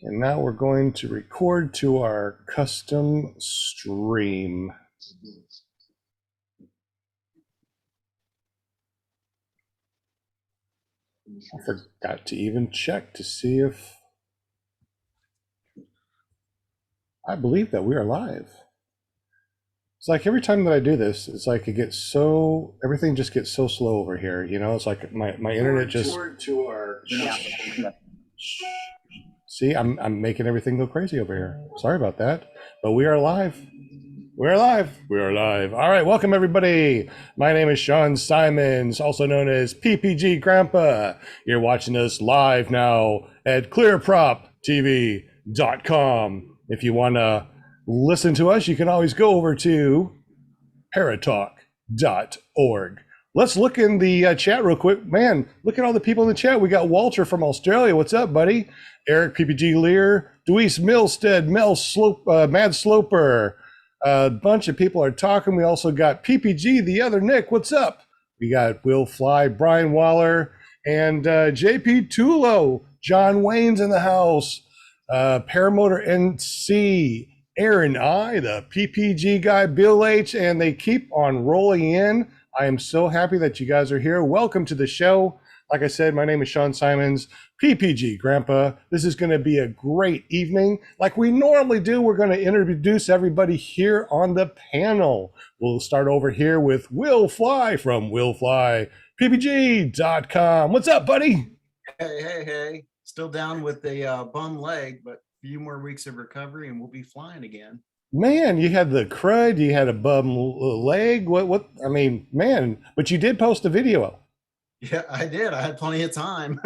And now we're going to record to our custom stream. I forgot to even check to see if I believe that we are live. It's like every time that I do this, it's like everything just gets so slow over here. You know, it's like my internet just. To our. See, I'm making everything go crazy over here. Sorry about that, but we are live. We're live. We are live. All right, welcome everybody. My name is Sean Simons, also known as PPG Grandpa. You're watching us live now at clearproptv.com. If you want to listen to us, you can always go over to paratalk.org. Let's look in the chat real quick. Man, look at all the people in the chat. We got Walter from Australia. What's up, buddy? Eric PPG Lear, Deweese Milstead, Mad Sloper. A bunch of people are talking. We also got PPG, the other Nick. What's up? We got Will Fly, Brian Waller, and JP Tulo. John Wayne's in the house. Paramotor NC, Aaron I, the PPG guy, Bill H, and they keep on rolling in. I am so happy that you guys are here. Welcome to the show. Like I said, my name is Sean Simons, PPG Grandpa. This is going to be a great evening. Like we normally do, we're going to introduce everybody here on the panel. We'll start over here with Will Fly from willflyppg.com. What's up, buddy? Hey. Still down with the bum leg, but a few more weeks of recovery and we'll be flying again. Man, you had the crud, you had a bum leg. What? I mean, man, but you did post a video. Yeah, I did. I had plenty of time.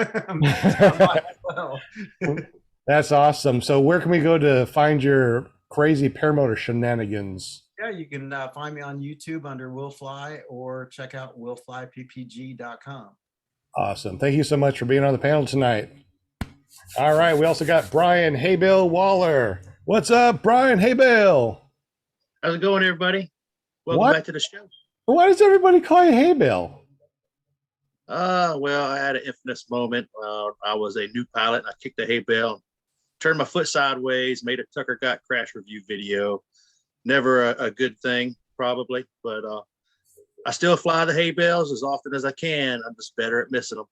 That's awesome. So where can we go to find your crazy paramotor shenanigans? Yeah, you can find me on YouTube under Will Fly or check out willflyppg.com. Awesome. Thank you so much for being on the panel tonight. All right. We also got Brian Haybill Waller. What's up, Brian Haybill? How's it going, everybody? Welcome back to the show. Why does everybody call you Haybill? Well, I had an infamous moment. I was a new pilot, and I kicked the hay bale, turned my foot sideways, made a Tucker Got crash review video. Never a good thing, probably, but I still fly the hay bales as often as I can. I'm just better at missing them.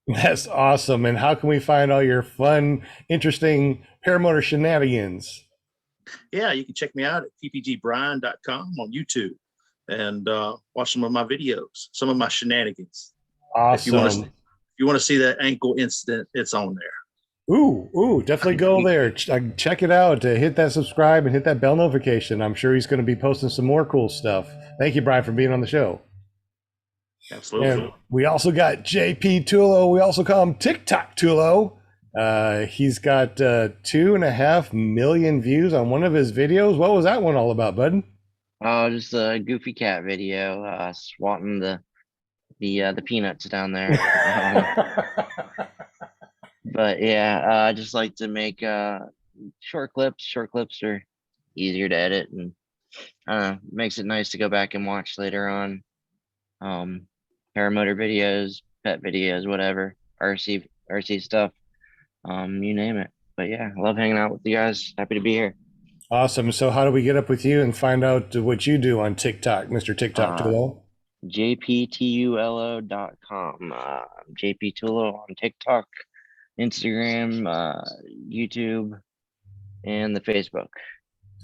That's awesome. And how can we find all your fun, interesting paramotor shenanigans? Yeah, you can check me out at ppgbrian.com on YouTube and watch some of my videos, some of my shenanigans. Awesome. If you want to see that ankle incident, it's on there. Ooh, definitely go there. Check it out. Hit that subscribe and hit that bell notification. I'm sure he's going to be posting some more cool stuff. Thank you, Brian, for being on the show. Absolutely. And we also got JP Tulo. We also call him TikTok Tulo. He's got 2.5 million views on one of his videos. What was that one all about, bud? Oh, just a goofy cat video, swatting the peanuts down there. But yeah, I just like to make short clips. Short clips are easier to edit and makes it nice to go back and watch later on. Paramotor videos, pet videos, whatever, RC stuff, you name it. But yeah, I love hanging out with you guys. Happy to be here. Awesome. So how do we get up with you and find out what you do on TikTok, Mr. TikTok Tulo? jptulo.com. JP Tulo on TikTok, Instagram, YouTube, and the Facebook.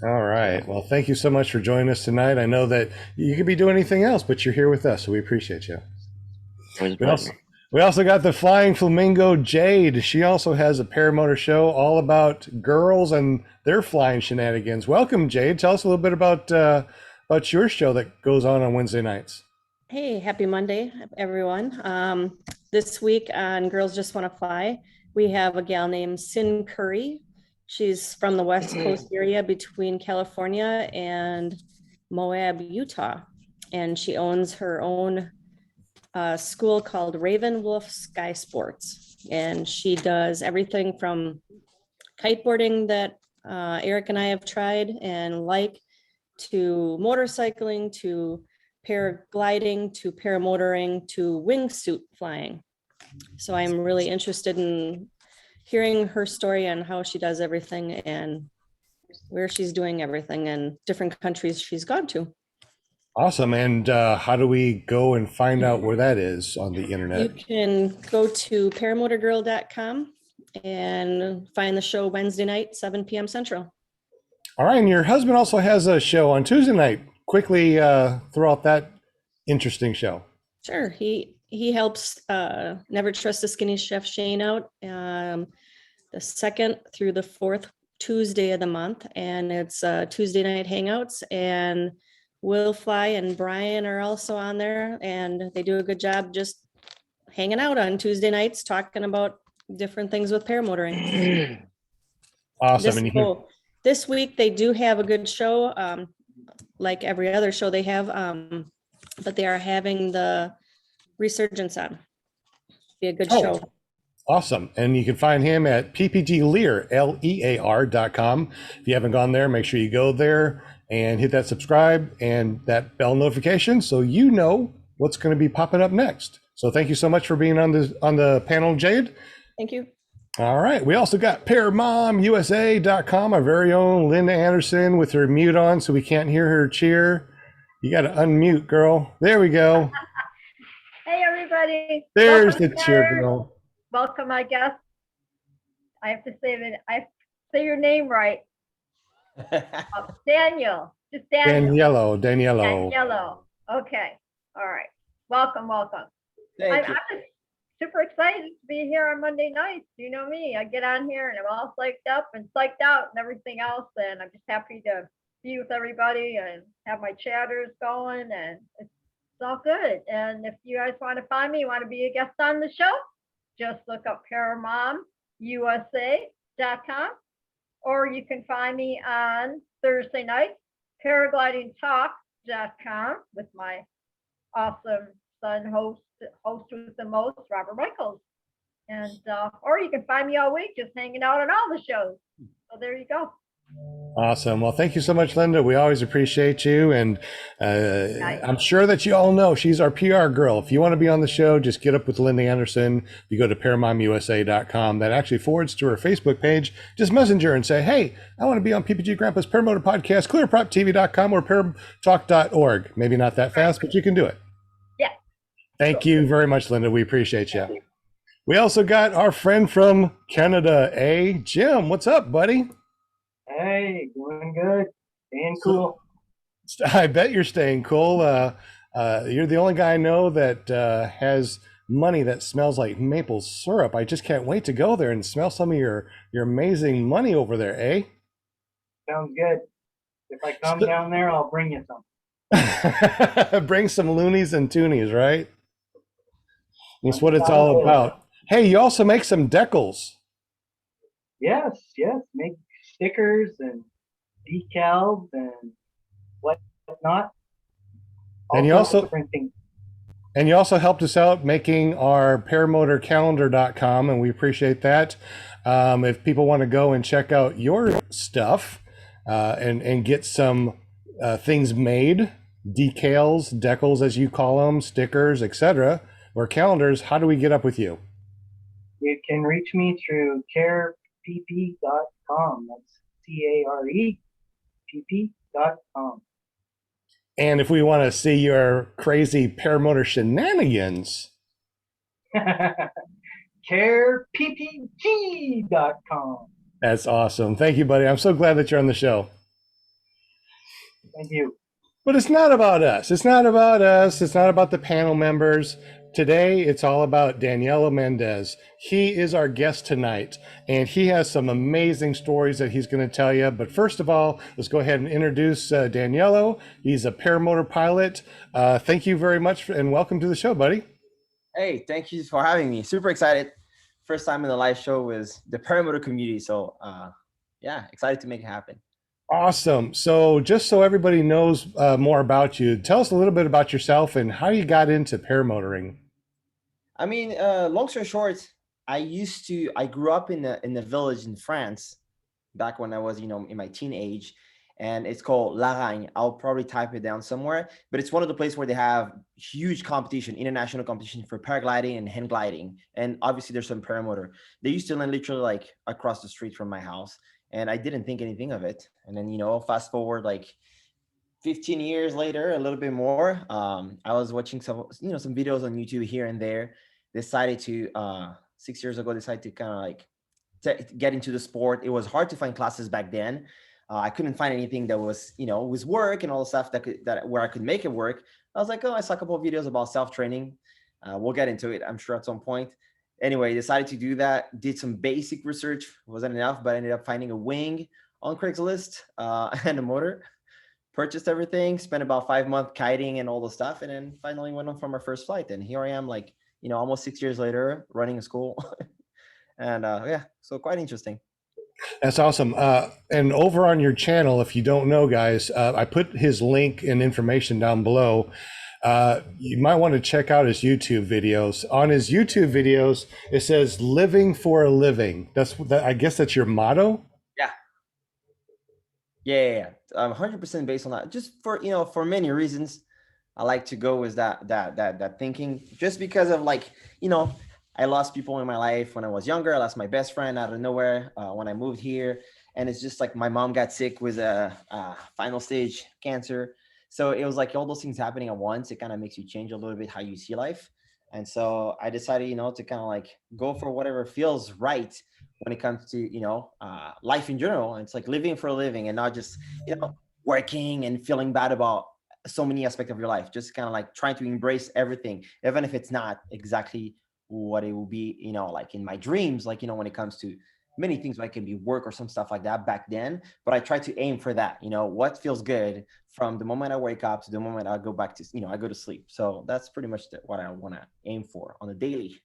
All right. Well, thank you so much for joining us tonight. I know that you could be doing anything else, but you're here with us, so we appreciate you. We also got the Flying Flamingo Jade. She also has a paramotor show all about girls and their flying shenanigans. Welcome, Jade. Tell us a little bit about your show that goes on Wednesday nights. Hey, happy Monday, everyone. This week on Girls Just Want to Fly, we have a gal named Sin Curry. She's from the West Coast area between California and Moab, Utah. And she owns her own school called Raven Wolf Sky Sports. And she does everything from kiteboarding that Eric and I have tried and like, to motorcycling, to paragliding, to paramotoring, to wingsuit flying. So I'm really interested in hearing her story and how she does everything and where she's doing everything and different countries she's gone to. Awesome. And how do we go and find out where that is on the You internet? can go to paramotorgirl.com and find the show Wednesday night, 7 p.m. Central. All right. And your husband also has a show on Tuesday night. Quickly throw out that interesting show. Sure. He helps Never Trust a Skinny Chef Shane out the 2nd through the 4th Tuesday of the month. And it's Tuesday night hangouts, and Will Fly and Brian are also on there, and they do a good job just hanging out on Tuesday nights, talking about different things with paramotoring. Awesome. And you can, This week they do have a good show, like every other show they have, but they are having the Resurgence on. Be a good show. Awesome. And you can find him at ppglear, lear.com. If you haven't gone there, make sure you go there and hit that subscribe and that bell notification so you know what's going to be popping up next. So thank you so much for being on the panel, Jade. Thank you. All right. We also got PairMomUSA.com, our very own Linda Anderson with her mute on so we can't hear her cheer. You got to unmute, girl. There we go. Hey, everybody. There's Welcome, the cheer, girl. Welcome, I guess. I have to say that I have to say your name right. Daniel. Just Daniel. Daniello. Danielo. Okay. All right. Welcome, welcome. I'm just super excited to be here on Monday nights. You know me. I get on here and I'm all psyched up and psyched out and everything else. And I'm just happy to be with everybody and have my chatters going. And it's all good. And if you guys want to find me, you want to be a guest on the show, just look up ParamoMUSA.com, or you can find me on Thursday nights, paraglidingtalk.com with my awesome son, host with the most, Robert Michaels. And or you can find me all week just hanging out on all the shows. So there you go. Awesome. Well, thank you so much, Linda. We always appreciate you. And I'm sure that you all know she's our PR girl. If you want to be on the show, just get up with Linda Anderson. You go to ParamoMUSA.com. That actually forwards to her Facebook page. Just messenger and say, hey, I want to be on PPG Grandpa's Paramotor Podcast, clearproptv.com or paratalk.org. Maybe not that fast, but you can do it. Yeah. Thank you very much, Linda. We appreciate you. We also got our friend from Canada, Jim. What's up, buddy? Hey, doing good. Staying cool. I bet you're staying cool. You're the only guy I know that has money that smells like maple syrup. I just can't wait to go there and smell some of your amazing money over there, eh? Sounds good. If I come down there, I'll bring you some. Bring some loonies and toonies, right? That's what it's all about. Hey, you also make some decals. Yes. Make stickers and decals and whatnot. And you also helped us out making our paramotorcalendar.com, and we appreciate that. If people want to go and check out your stuff and get some things made, decals, decals as you call them, stickers, etc., or calendars, how do we get up with you? You can reach me through carepp.com. That's CAREPP.com. And if we want to see your crazy paramotor shenanigans, careppg.com. That's awesome. Thank you, buddy. I'm so glad that you're on the show. Thank you. But it's not about us. It's not about us. It's not about the panel members. Today, it's all about Danielo Mendes. He is our guest tonight, and he has some amazing stories that he's going to tell you. But first of all, let's go ahead and introduce Danielo. He's a paramotor pilot. Thank you very much, and welcome to the show, buddy. Hey, thank you for having me. Super excited. First time in the live show with the paramotor community. So yeah, excited to make it happen. Awesome. So just so everybody knows more about you, tell us a little bit about yourself and how you got into paramotoring. I mean, long story short, I grew up in the village in France back when I was, in my teenage. and it's called Laragne. I'll probably type it down somewhere, but it's one of the places where they have huge competition, international competition for paragliding and hang gliding. And obviously there's some paramotor. They used to land literally like across the street from my house, and I didn't think anything of it. And then, fast forward like 15 years later, a little bit more, I was watching some videos on YouTube here and there, decided to, 6 years ago, decided to kind of like get into the sport. It was hard to find classes back then. I couldn't find anything that was, was work and all the stuff where I could make it work. I was like, oh, I saw a couple of videos about self-training. We'll get into it, I'm sure, at some point. Anyway, decided to do that. Did some basic research. Wasn't enough, but I ended up finding a wing on Craigslist and a motor. Purchased everything. Spent about 5 months kiting and all the stuff, and then finally went on from our first flight. And here I am, like almost 6 years later, running a school. And yeah, so quite interesting. That's awesome. And over on your channel, if you don't know, guys, I put his link and information down below. You might want to check out his YouTube videos. On his YouTube videos, it says "living for a living." I guess that's your motto. Yeah. 100% based on that. Just for many reasons, I like to go with that thinking. Just because of I lost people in my life when I was younger. I lost my best friend out of nowhere when I moved here, and it's just like my mom got sick with a final stage cancer. So it was like all those things happening at once. It kind of makes you change a little bit how you see life. And so I decided, to kind of like go for whatever feels right when it comes to, life in general. And it's like living for a living and not just, working and feeling bad about so many aspects of your life. Just kind of like trying to embrace everything, even if it's not exactly what it will be, like in my dreams, like, when it comes to many things, like it can be work or some stuff like that back then. But I try to aim for that, what feels good from the moment I wake up to the moment I go back to, I go to sleep. So that's pretty much what I want to aim for on a daily.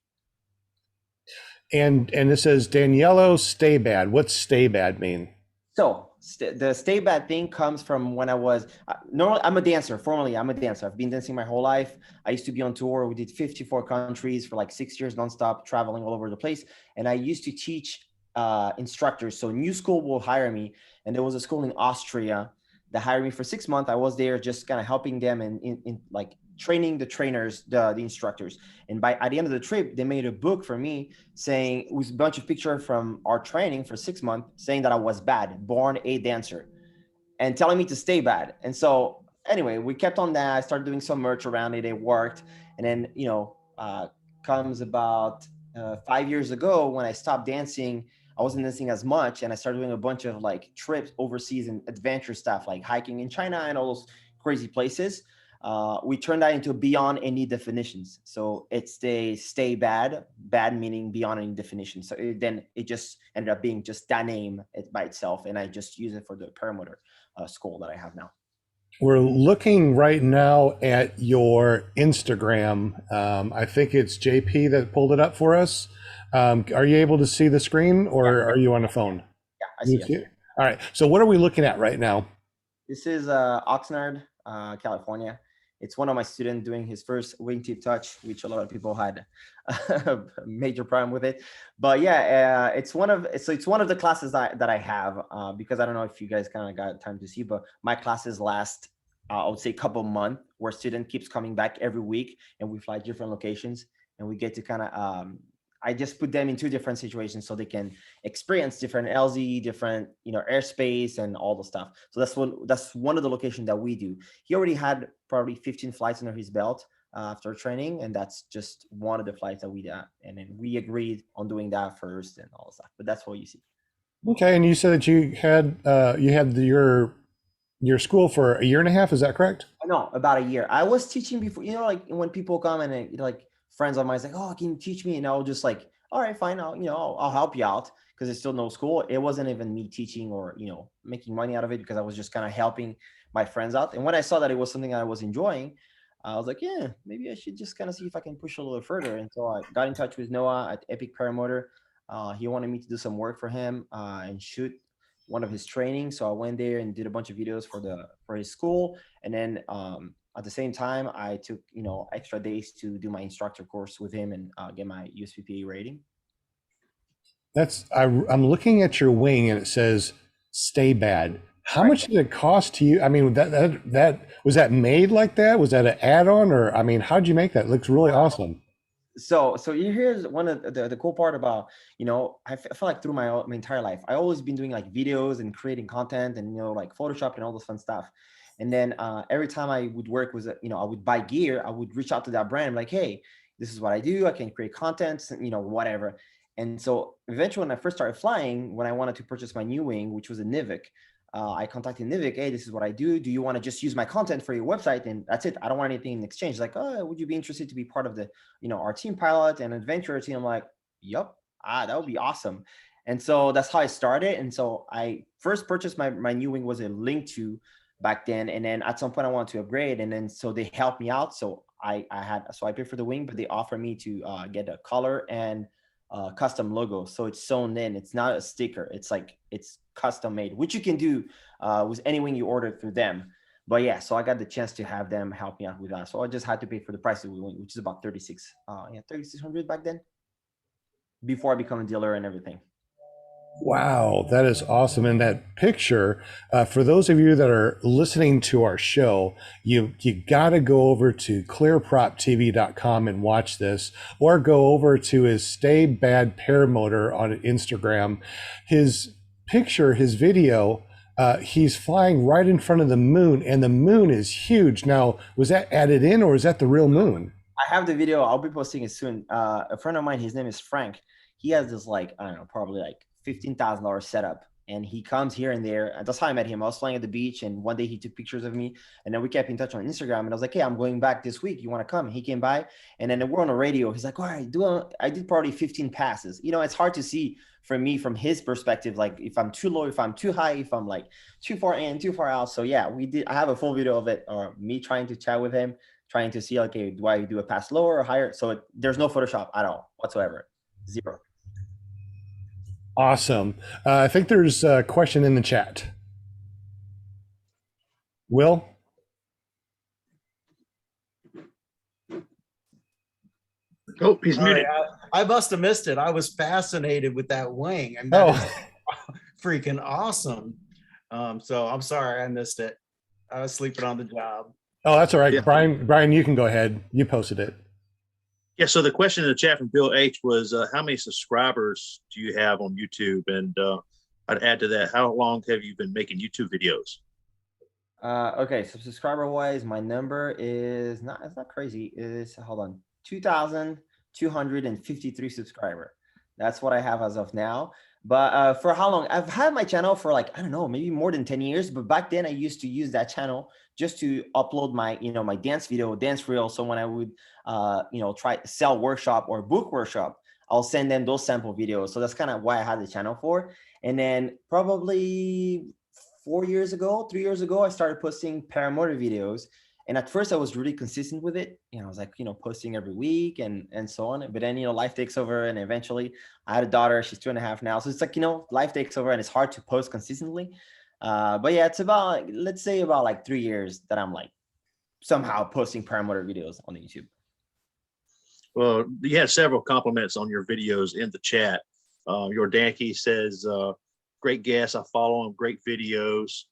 And it says Danielo Stay Bad. What's stay bad mean? So the stay bad thing comes from when I was normally I'm a dancer. Formerly, I'm a dancer. I've been dancing my whole life. I used to be on tour. We did 54 countries for like 6 years nonstop, traveling all over the place. And I used to teach instructors. So new school will hire me, and there was a school in Austria that hired me for 6 months. I was there just kind of helping them and in like training the trainers, the instructors. And at the end of the trip, they made a book for me saying, with a bunch of pictures from our training for 6 months, saying that I was bad, born a dancer, and telling me to stay bad. And so anyway, we kept on that. I started doing some merch around it. It worked. And then, comes about 5 years ago when I stopped dancing. I wasn't dancing as much, and I started doing a bunch of like trips overseas and adventure stuff, like hiking in China and all those crazy places. We turned that into beyond any definitions. So it's stay bad meaning beyond any definition. So then it just ended up being just that name by itself. And I just use it for the paramotor school that I have now. We're looking right now at your Instagram. I think it's JP that pulled it up for us. Are you able to see the screen, or are you on the phone? Yeah, I see it. All right. So what are we looking at right now? This is Oxnard, California. It's one of my students doing his first wingtip touch, which a lot of people had a major problem with it. But yeah, it's one of the classes that I have, because I don't know if you guys kind of got time to see, but my classes last, I would say, a couple months, where student keeps coming back every week, and we fly different locations, and we get to kind of I just put them in 2 different situations so they can experience different LZ, different, airspace and all the stuff. So that's one of the locations that we do. He already had probably 15 flights under his belt after training, and that's just one of the flights that we did. And then we agreed on doing that first and all the stuff. But that's what you see. Okay, and you said that you had your school for a year and a half. Is that correct? No, about a year. I was teaching before. Like when people come and like friends of mine like, oh, can you teach me? And I'll just like, all right, fine. I'll help you out, because it's still no school. It wasn't even me teaching or, making money out of it, because I was just kind of helping my friends out. And when I saw that it was something I was enjoying, I was like, yeah, maybe I should just kind of see if I can push a little further. And so I got in touch with Noah at Epic Paramotor. He wanted me to do some work for him and shoot one of his trainings. So I went there and did a bunch of videos for his school. And then at the same time, I took, extra days to do my instructor course with him and get my USPPA rating. I'm looking at your wing, and it says "Stay Bad." How much did it cost to you? I mean, that was that made like that? Was that an add-on, or I mean, how'd you make that? It looks really awesome. So here's one of the cool part about, I feel like through my entire life, I always been doing like videos and creating content and, like Photoshop and all this fun stuff. And then every time I would work with, I would buy gear, I would reach out to that brand like, hey, this is what I do. I can create content, whatever. And so eventually when I first started flying, when I wanted to purchase my new wing, which was a Nivik, I contacted Nivik, hey, this is what I do. Do you want to just use my content for your website? And that's it. I don't want anything in exchange. Like, oh, would you be interested to be part of the, our team pilot and adventure team? I'm like, yep, that would be awesome. And so that's how I started. And so I first purchased my new wing was a Link to back then. And then at some point I wanted to upgrade. And then so they helped me out. So I paid for the wing, but they offered me to get a color and custom logo. So it's sewn in, it's not a sticker. It's like, it's custom made, which you can do with any wing you order through them. But yeah, so I got the chance to have them help me out with that. So I just had to pay for the price of the wing, which is about 3,600 back then, before I become a dealer and everything. Wow, that is awesome. And that picture, for those of you that are listening to our show, you got to go over to clearproptv.com and watch this, or go over to his Stay Bad Paramotor on Instagram. His picture, his video, he's flying right in front of the moon, and the moon is huge. Now, was that added in, or is that the real moon? I have the video. I'll be posting it soon. A friend of mine, his name is Frank. He has this like, I don't know, probably like $15,000 setup, and he comes here and there. And that's how I met him. I was flying at the beach, and one day he took pictures of me, and then we kept in touch on Instagram. And I was like, hey, I'm going back this week, you want to come? And he came by, and then we're on the radio. He's like, all right, I did probably 15 passes. It's hard to see from me, from his perspective, like if I'm too low, if I'm too high, if I'm like too far in, too far out. So yeah, I have a full video of it, or me trying to chat with him, trying to see, okay, do I do a pass lower or higher? So there's no Photoshop at all whatsoever. Zero. Awesome. I think there's a question in the chat. Will? Oh, he's muted. I must have missed it. I was fascinated with that wing. And that is freaking awesome. So I'm sorry I missed it. I was sleeping on the job. Oh, that's all right. Yeah. Brian, you can go ahead. You posted it. Yeah, so the question in the chat from Bill H was, how many subscribers do you have on YouTube? And I'd add to that, how long have you been making YouTube videos? Okay, so subscriber wise, my number is it's not crazy. It's, hold on, 2,253 subscriber. That's what I have as of now. But for how long? I've had my channel for like, I don't know, maybe more than 10 years. But back then I used to use that channel just to upload my, my dance video, dance reel. So when I would, try to sell workshop or book workshop, I'll send them those sample videos. So that's kind of why I had the channel for. And then probably 3 years ago, I started posting paramotor videos. And at first I was really consistent with it. I was like, posting every week and so on. But then, life takes over, and eventually I had a daughter, she's 2.5 now. So it's like, life takes over and it's hard to post consistently. But yeah, it's about, let's say about like 3 years that I'm like somehow posting paramotor videos on YouTube. Well, you had several compliments on your videos in the chat. Your Danke says, great guest. I follow him, great videos.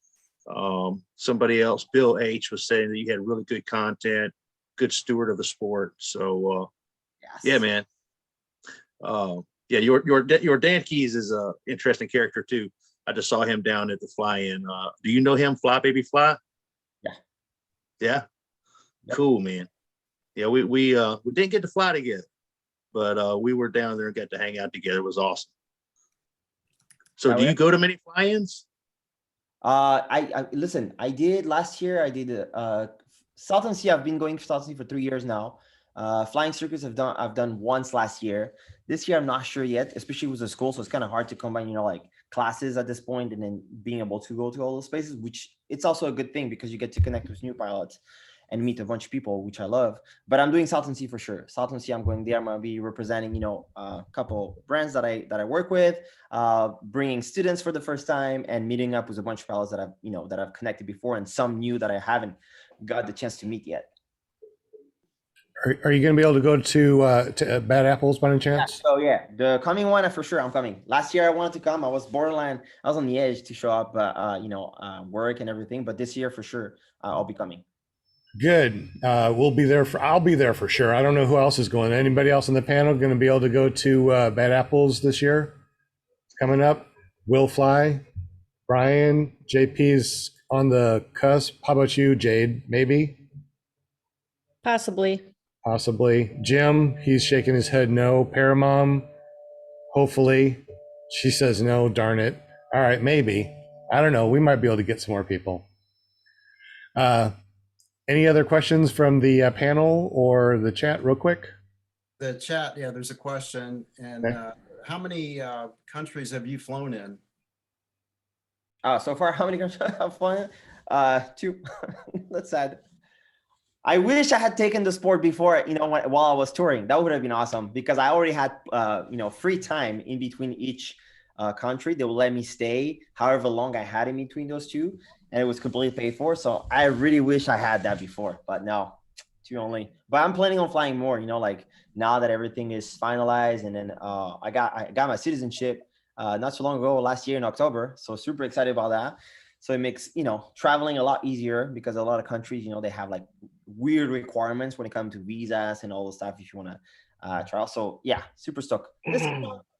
Somebody else, Bill H, was saying that you had really good content, good steward of the sport. So Yes. yeah, man. Yeah, your Danke's is a interesting character too. I just saw him down at the fly-in. Do you know him, Fly Baby Fly? Yeah. Yeah. Yep. Cool, man. Yeah, we didn't get to fly together, but we were down there and got to hang out together. It was awesome. So do you go to many fly-ins? I listen, I did last year. I did Salton Sea. I've been going for Salton Sea for 3 years now. Flying circuits I've done once last year. This year I'm not sure yet, especially with the school. So it's kind of hard to combine, like classes at this point and then being able to go to all those places, which it's also a good thing because you get to connect with new pilots and meet a bunch of people, which I love. But I'm doing Salton Sea for sure. Salton Sea, I'm going there. I'm gonna be representing, a couple brands that I work with, bringing students for the first time, and meeting up with a bunch of pilots that I've connected before, and some new that I haven't got the chance to meet yet. Are you going to be able to go to Bad Apples by any chance? So yeah, the coming one for sure. I'm coming. Last year I wanted to come. I was borderline. I was on the edge to show up, work and everything. But this year for sure, I'll be coming. Good. We'll be there I'll be there for sure. I don't know who else is going. Anybody else on the panel going to be able to go to Bad Apples this year? It's coming up. Will fly. Brian, JP's on the cusp. How about you, Jade? Maybe? Possibly. Possibly. Jim, he's shaking his head no. Paramom, hopefully. She says no, darn it. All right, maybe. I don't know. We might be able to get some more people. Any other questions from the panel or the chat real quick? The chat, yeah, there's a question. And Okay. how many countries have you flown in? So far, how many countries I've flown? 2. That's sad. I wish I had taken the sport before, while I was touring. That would have been awesome because I already had, free time in between each country. They would let me stay however long I had in between those two, and it was completely paid for. So I really wish I had that before, but no, 2 only. But I'm planning on flying more. Now that everything is finalized, and then I got my citizenship not so long ago, last year in October. So super excited about that. So it makes, traveling a lot easier because a lot of countries, they have like weird requirements when it comes to visas and all the stuff if you want to travel. So yeah, super stoked. This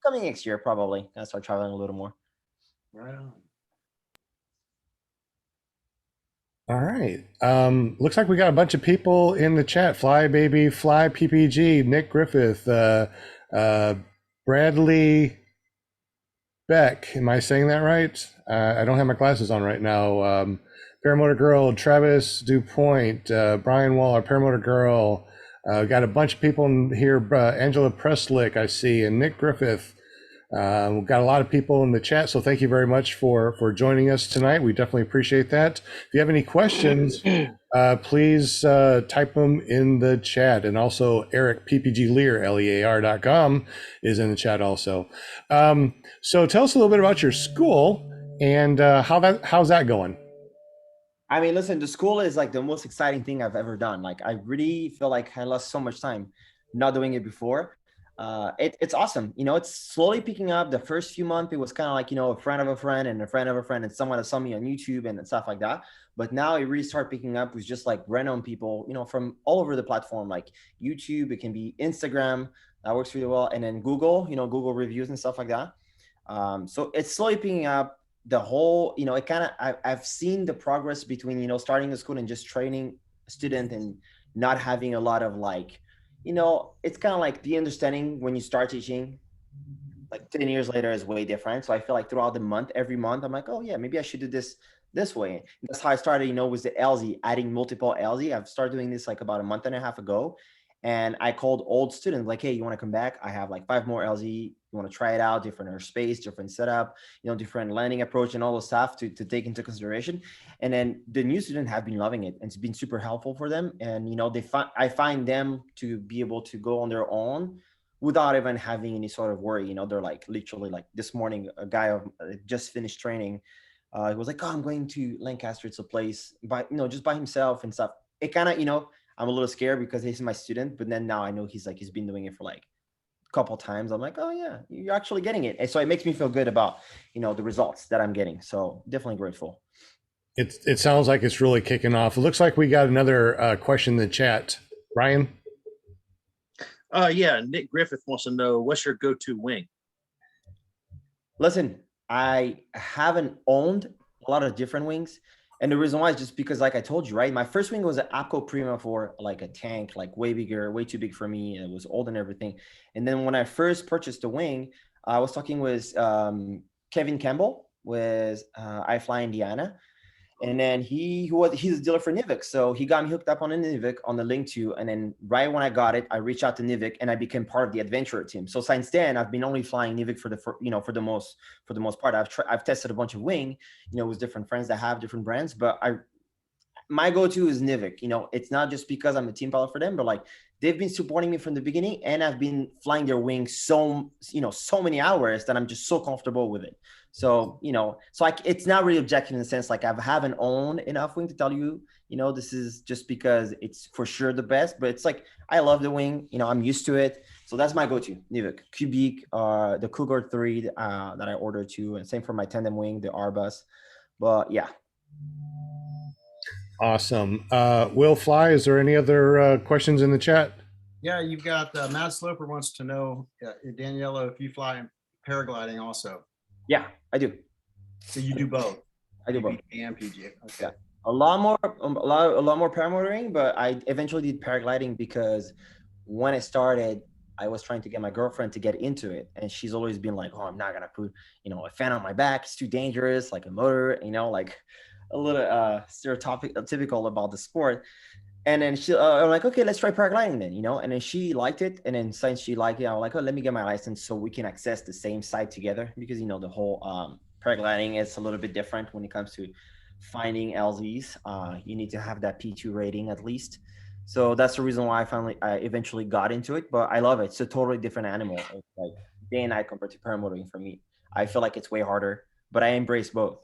coming next year, probably. Gonna start traveling a little more. Right on. All right. Looks like we got a bunch of people in the chat. Fly Baby, Fly PPG, Nick Griffith, Bradley Beck. Am I saying that right? I don't have my glasses on right now. Paramotor Girl, Travis DuPoint, Brian Waller, Paramotor Girl. Got a bunch of people in here. Angela Preslick, I see, and Nick Griffith. We've got a lot of people in the chat, so thank you very much for joining us tonight. We definitely appreciate that. If you have any questions, please type them in the chat. And also Eric PPG Lear, LEAR.com is in the chat also. So tell us a little bit about your school and how's that going? I mean, listen, the school is like the most exciting thing I've ever done. Like, I really feel like I lost so much time not doing it before. It's awesome. It's slowly picking up. The first few months, it was kind of like, a friend of a friend and a friend of a friend and someone that saw me on YouTube and stuff like that. But now it really started picking up with just like random people, from all over the platform, like YouTube, it can be Instagram, that works really well. And then Google, Google reviews and stuff like that. So it's slowly picking up. The whole, it kind of, I've seen the progress between, starting a school and just training a student and not having a lot of like, it's kind of like the understanding when you start teaching, like 10 years later is way different. So I feel like throughout the month, every month, I'm like, oh yeah, maybe I should do this way. And that's how I started, with the LZ, adding multiple LZ. I've started doing this like about a month and a half ago. And I called old students like, hey, you want to come back? I have like 5 more LZ. You want to try it out, different airspace, different setup, different landing approach and all the stuff to take into consideration. And then the new students have been loving it. And it's been super helpful for them. And, I find them to be able to go on their own without even having any sort of worry. They're like literally like this morning, a guy just finished training. He was like, oh, I'm going to Lancaster. It's a place just by himself and stuff. It kind of, I'm a little scared because he's my student, but then now I know he's been doing it for like a couple of times. I'm like, oh yeah, you're actually getting it. And so it makes me feel good about, the results that I'm getting. So definitely grateful. It sounds like it's really kicking off. It looks like we got another question in the chat. Ryan? Yeah, Nick Griffith wants to know, what's your go-to wing? Listen, I haven't owned a lot of different wings. And the reason why is just because, like I told you, right? My first wing was an Apco Prima for like a tank, like way bigger, way too big for me. And it was old and everything. And then when I first purchased the wing, I was talking with Kevin Campbell with iFly Indiana. And then he's a dealer for Nivik. So he got me hooked up on a Nivik on the link to, and then right when I got it, I reached out to Nivik and I became part of the adventurer team. So since then I've been only flying Nivik for the most part. I've tested a bunch of wing, with different friends that have different brands, but my go-to is Nivik. You know, it's not just because I'm a team pilot for them, but like they've been supporting me from the beginning, and I've been flying their wings so many hours that I'm just so comfortable with it. So, you know, so like it's not really objective in the sense like I haven't owned enough wing to tell you, you know, this is just because it's for sure the best, but it's like I love the wing, you know, I'm used to it. So that's my go-to, Nivik, Cubic, the Cougar 3 that I ordered too, and same for my tandem wing, the Arbus. But yeah. Awesome. Will Fly, is there any other questions in the chat? Yeah, you've got Matt Sloper wants to know, Daniela, if you fly paragliding also. Yeah, I do. So you do both. I do both. PPG and PG. Okay. Yeah. A lot more paramotoring, but I eventually did paragliding because when I started, I was trying to get my girlfriend to get into it, and she's always been like, "Oh, I'm not gonna put, you know, a fan on my back. It's too dangerous, like a motor, you know, like a little stereotypical about the sport." And then I'm like, okay, let's try paragliding then, you know. And then she liked it, and then since she liked it, I was like, oh, let me get my license so we can access the same site together, because you know the whole paragliding is a little bit different when it comes to finding LZs. You need to have that P2 rating at least. So that's the reason why I eventually got into it. But I love it. It's a totally different animal. It's like day and night compared to paramotoring for me. I feel like it's way harder, but I embrace both.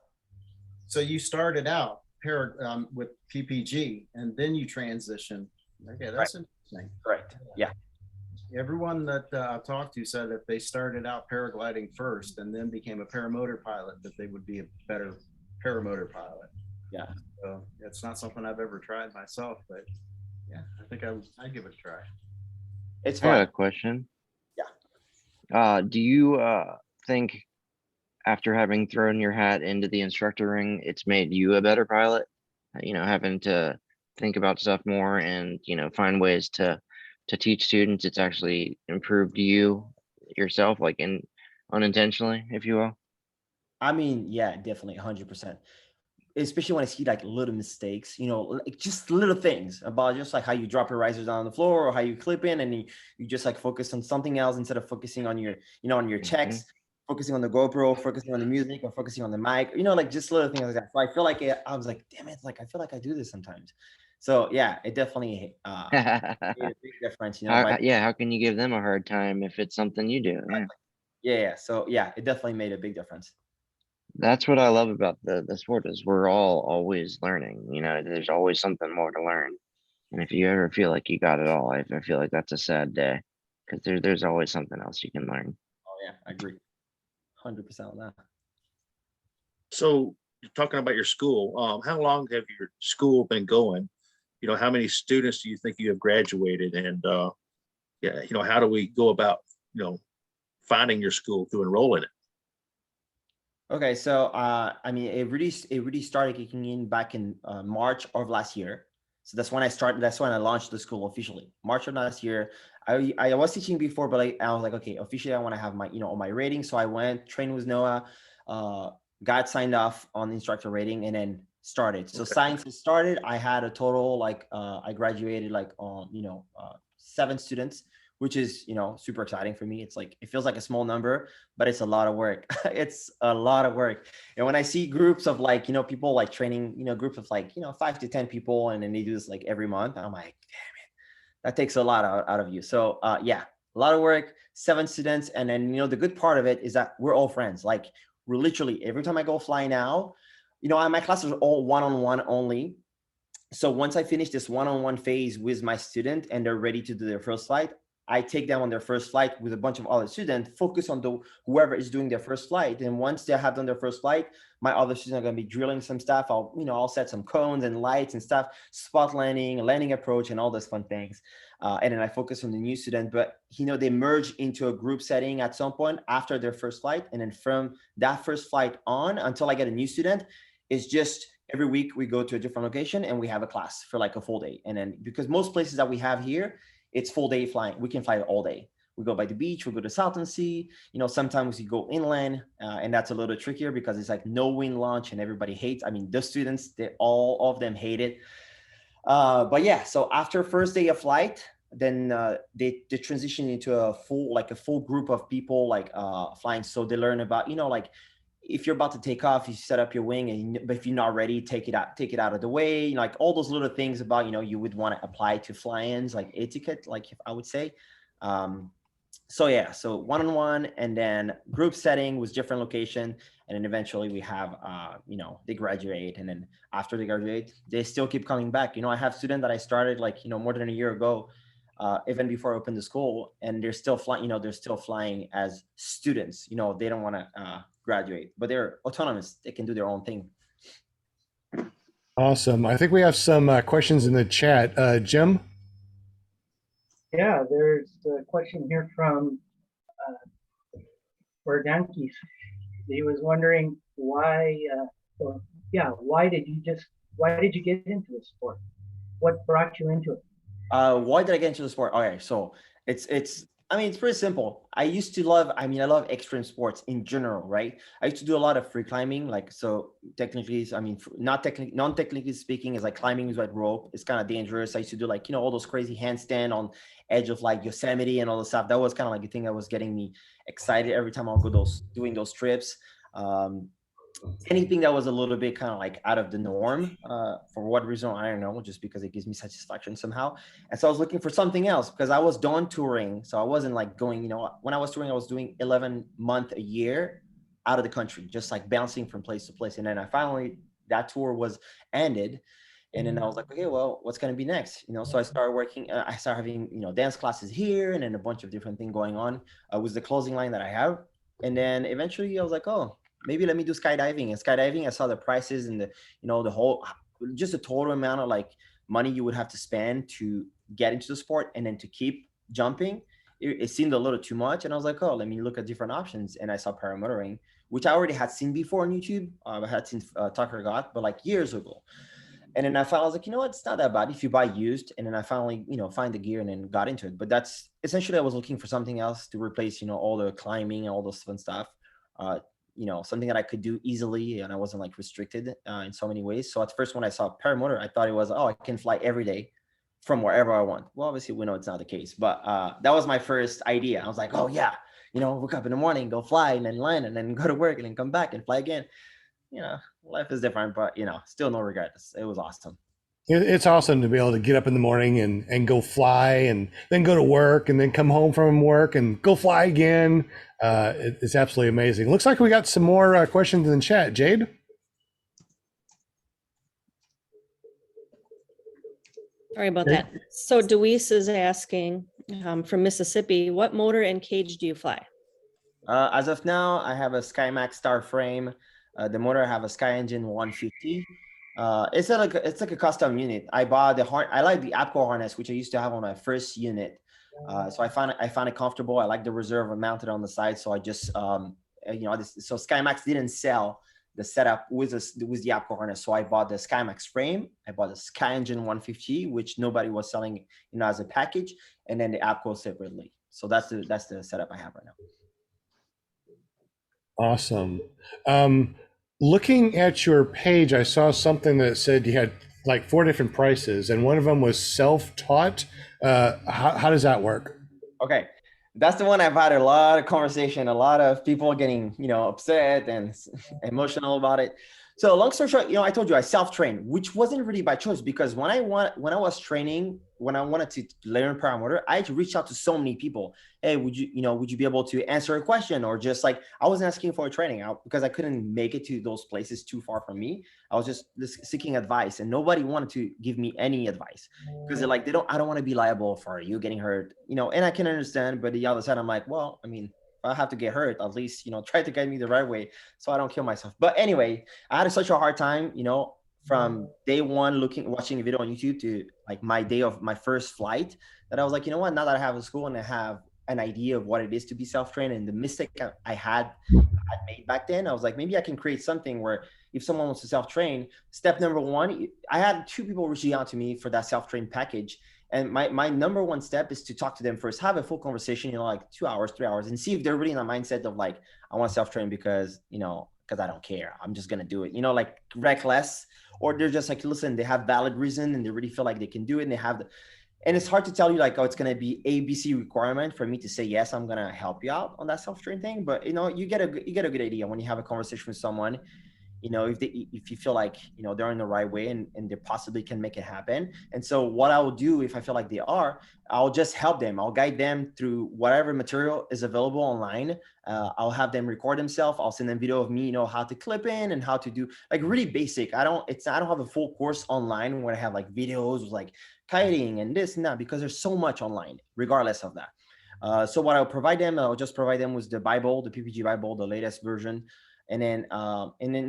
So you started out with PPG, and then you transitioned. Okay, that's interesting. Correct. Yeah. Everyone that I've talked to said that they started out paragliding first and then became a paramotor pilot, that they would be a better paramotor pilot. Yeah. So it's not something I've ever tried myself, but yeah, I think I'd give it a try. It's I got a fun. question. Yeah. Do you think after having thrown your hat into the instructor ring, it's made you a better pilot? You know, having to think about stuff more and, you know, find ways to teach students, it's actually improved you yourself, like unintentionally, if you will. I mean, yeah, definitely 100%. Especially when I see like little mistakes, you know, like just little things about just like how you drop your risers down on the floor or how you clip in, and you just like focus on something else instead of focusing on your, you know, on your checks, focusing on the GoPro, focusing on the music, or focusing on the mic, you know, like just little things like that. So I feel like I was like, damn it, like I feel like I do this sometimes. So yeah, it definitely made a big difference, you know. How can you give them a hard time if it's something you do? Yeah. So yeah, it definitely made a big difference. That's what I love about the sport is we're all always learning. You know, there's always something more to learn. And if you ever feel like you got it all, I feel like that's a sad day, because there's always something else you can learn. Oh yeah, I agree, 100% on that. So talking about your school, how long have your school been going? You know, how many students do you think you have graduated? And yeah, you know, how do we go about, you know, finding your school to enroll in it? Okay, so I mean, it really started kicking in back in March of last year. So that's when I started. That's when I launched the school officially. March of last year. I was teaching before, but I was like, okay, officially I want to have my, you know, my rating. So I went, trained with Noah, got signed off on the instructor rating, and then started. So science started. I had a total like I graduated like 7 students, which is, you know, super exciting for me. It's like, it feels like a small number, but it's a lot of work. It's a lot of work. And when I see groups of like, you know, people like training, you know, groups of like, you know, 5 to 10 people, and then they do this like every month, I'm like, damn it, that takes a lot out of you. So yeah, a lot of work, 7 students. And then, you know, the good part of it is that we're all friends. Like we're literally, every time I go fly now, you know, my classes are all one-on-one only. So once I finish this one-on-one phase with my student and they're ready to do their first flight, I take them on their first flight with a bunch of other students, focus on whoever is doing their first flight. And once they have done their first flight, my other students are going to be drilling some stuff. I'll set some cones and lights and stuff, spot landing, landing approach, and all those fun things. And then I focus on the new student, but you know, they merge into a group setting at some point after their first flight. And then from that first flight on until I get a new student, it's just every week we go to a different location and we have a class for like a full day. And then because most places that we have here, it's full day flying. We can fly all day. We go by the beach, we go to Salton Sea. You know, sometimes we go inland, and that's a little trickier because it's like no wind launch and everybody hates. I mean, the students, all of them hate it. But yeah, so after first day of flight, then they transition into a full group of people like flying. So they learn about, you know, like if you're about to take off, you set up your wing, and but if you're not ready, take it out of the way. Like all those little things about, you would want to apply to fly-ins, like etiquette, like I would say. So yeah, so one-on-one, and then group setting was different location. And then eventually we have, they graduate. And then after they graduate, they still keep coming back. I have students that I started like, more than a year ago, even before I opened the school, and they're still flying, they're still flying as students. They don't want to graduate, but they're autonomous. They can do their own thing. Awesome. I think we have some questions in the chat. Jim? Yeah, there's a question here from Berdankis. He was wondering why, why did you get into the sport? What brought you into it? Why did I get into the sport? Okay, so it's pretty simple. I love extreme sports in general, right? I used to do a lot of free climbing, so technically, non-technically speaking, is like climbing is like rope. It's kind of dangerous. I used to do all those crazy handstand on edge of like Yosemite and all the stuff. That was kind of like the thing that was getting me excited every time I would go doing those trips. Anything that was a little bit kind of like out of the norm, for what reason, I don't know, just because it gives me satisfaction somehow. And so I was looking for something else because I was done touring. So I wasn't like going, when I was touring, I was doing 11 months a year out of the country, just like bouncing from place to place. And then that tour was ended. And then I was like, okay, well, what's going to be next? So I started working, I started having, dance classes here, and then a bunch of different things going on. Was the closing line that I have. And then eventually I was like, oh, maybe let me do skydiving. And skydiving, I saw the prices and the whole, just the total amount of like money you would have to spend to get into the sport and then to keep jumping. It seemed a little too much. And I was like, oh, let me look at different options. And I saw paramotoring, which I already had seen before on YouTube. I had seen Tucker Got, but like years ago. And then I was like, it's not that bad if you buy used. And then I finally, find the gear and then got into it. But that's essentially, I was looking for something else to replace, all the climbing and all those fun stuff. Something that I could do easily, and I wasn't like restricted in so many ways. So at first when I saw paramotor, I thought it was, I can fly every day from wherever I want. Well, obviously we know it's not the case, but that was my first idea. I was like, oh yeah, wake up in the morning, go fly, and then land, and then go to work, and then come back and fly again. Life is different, but still no regrets. It was awesome. It's awesome to be able to get up in the morning and go fly, and then go to work, and then come home from work and go fly again. It's absolutely amazing. Looks like we got some more questions in the chat. Jade? Sorry about that. So Deweese is asking from Mississippi, what motor and cage do you fly? As of now, I have a SkyMax Star frame. The motor, I have a Sky Engine 150. It's like a custom unit. I bought I like the APCO harness, which I used to have on my first unit. So I found it comfortable. I like the reserve mounted on the side. So I just, so SkyMax didn't sell the setup with the APCO harness. So I bought the SkyMax frame. I bought the Sky Engine 150, which nobody was selling, as a package, and then the APCO separately. So that's the setup I have right now. Awesome. Looking at your page, I saw something that said you had like 4 different prices, and one of them was self-taught. How does that work? Okay, that's the one I've had a lot of conversation, a lot of people getting, upset and emotional about it. So long story short, I told you I self-trained, which wasn't really by choice, because when I was training, when I wanted to learn paramotor, I had to reach out to so many people. Hey, would you be able to answer a question? Or just like, I wasn't asking for a training because I couldn't make it to those places too far from me. I was just seeking advice, and nobody wanted to give me any advice because they're like, I don't want to be liable for you getting hurt, and I can understand. But the other side, I'm like, well, I mean, if I have to get hurt, at least, try to guide me the right way so I don't kill myself. But anyway, I had such a hard time, from day one, watching a video on YouTube to like my day of my first flight, that I was like, what, now that I have a school and I have an idea of what it is to be self-trained, and the mistake I had made back then, I was like, maybe I can create something where if someone wants to self-train, step number one, I had 2 people reaching out to me for that self-train package. And my number one step is to talk to them first, have a full conversation, like 2 hours, 3 hours, and see if they're really in a mindset of like, I want to self-train because I don't care. I'm just going to do it, like reckless, or they're just like, listen, they have valid reason and they really feel like they can do it. And And it's hard to tell you like, oh, it's going to be ABC requirement for me to say, yes, I'm going to help you out on that self-train thing. But, you know, you get a good idea when you have a conversation with someone, you know, if you feel like, you know, they're in the right way and they possibly can make it happen. And so what I will do, if I feel like they are, I'll just help them. I'll guide them through whatever material is available online. I'll have them record themselves. I'll send them video of me, you know, how to clip in and how to do like really basic. I don't have a full course online where I have like videos with like kiting and this and that, because there's so much online regardless of that. So what I'll provide them, I'll just provide them with the Bible, the PPG Bible, the latest version. And then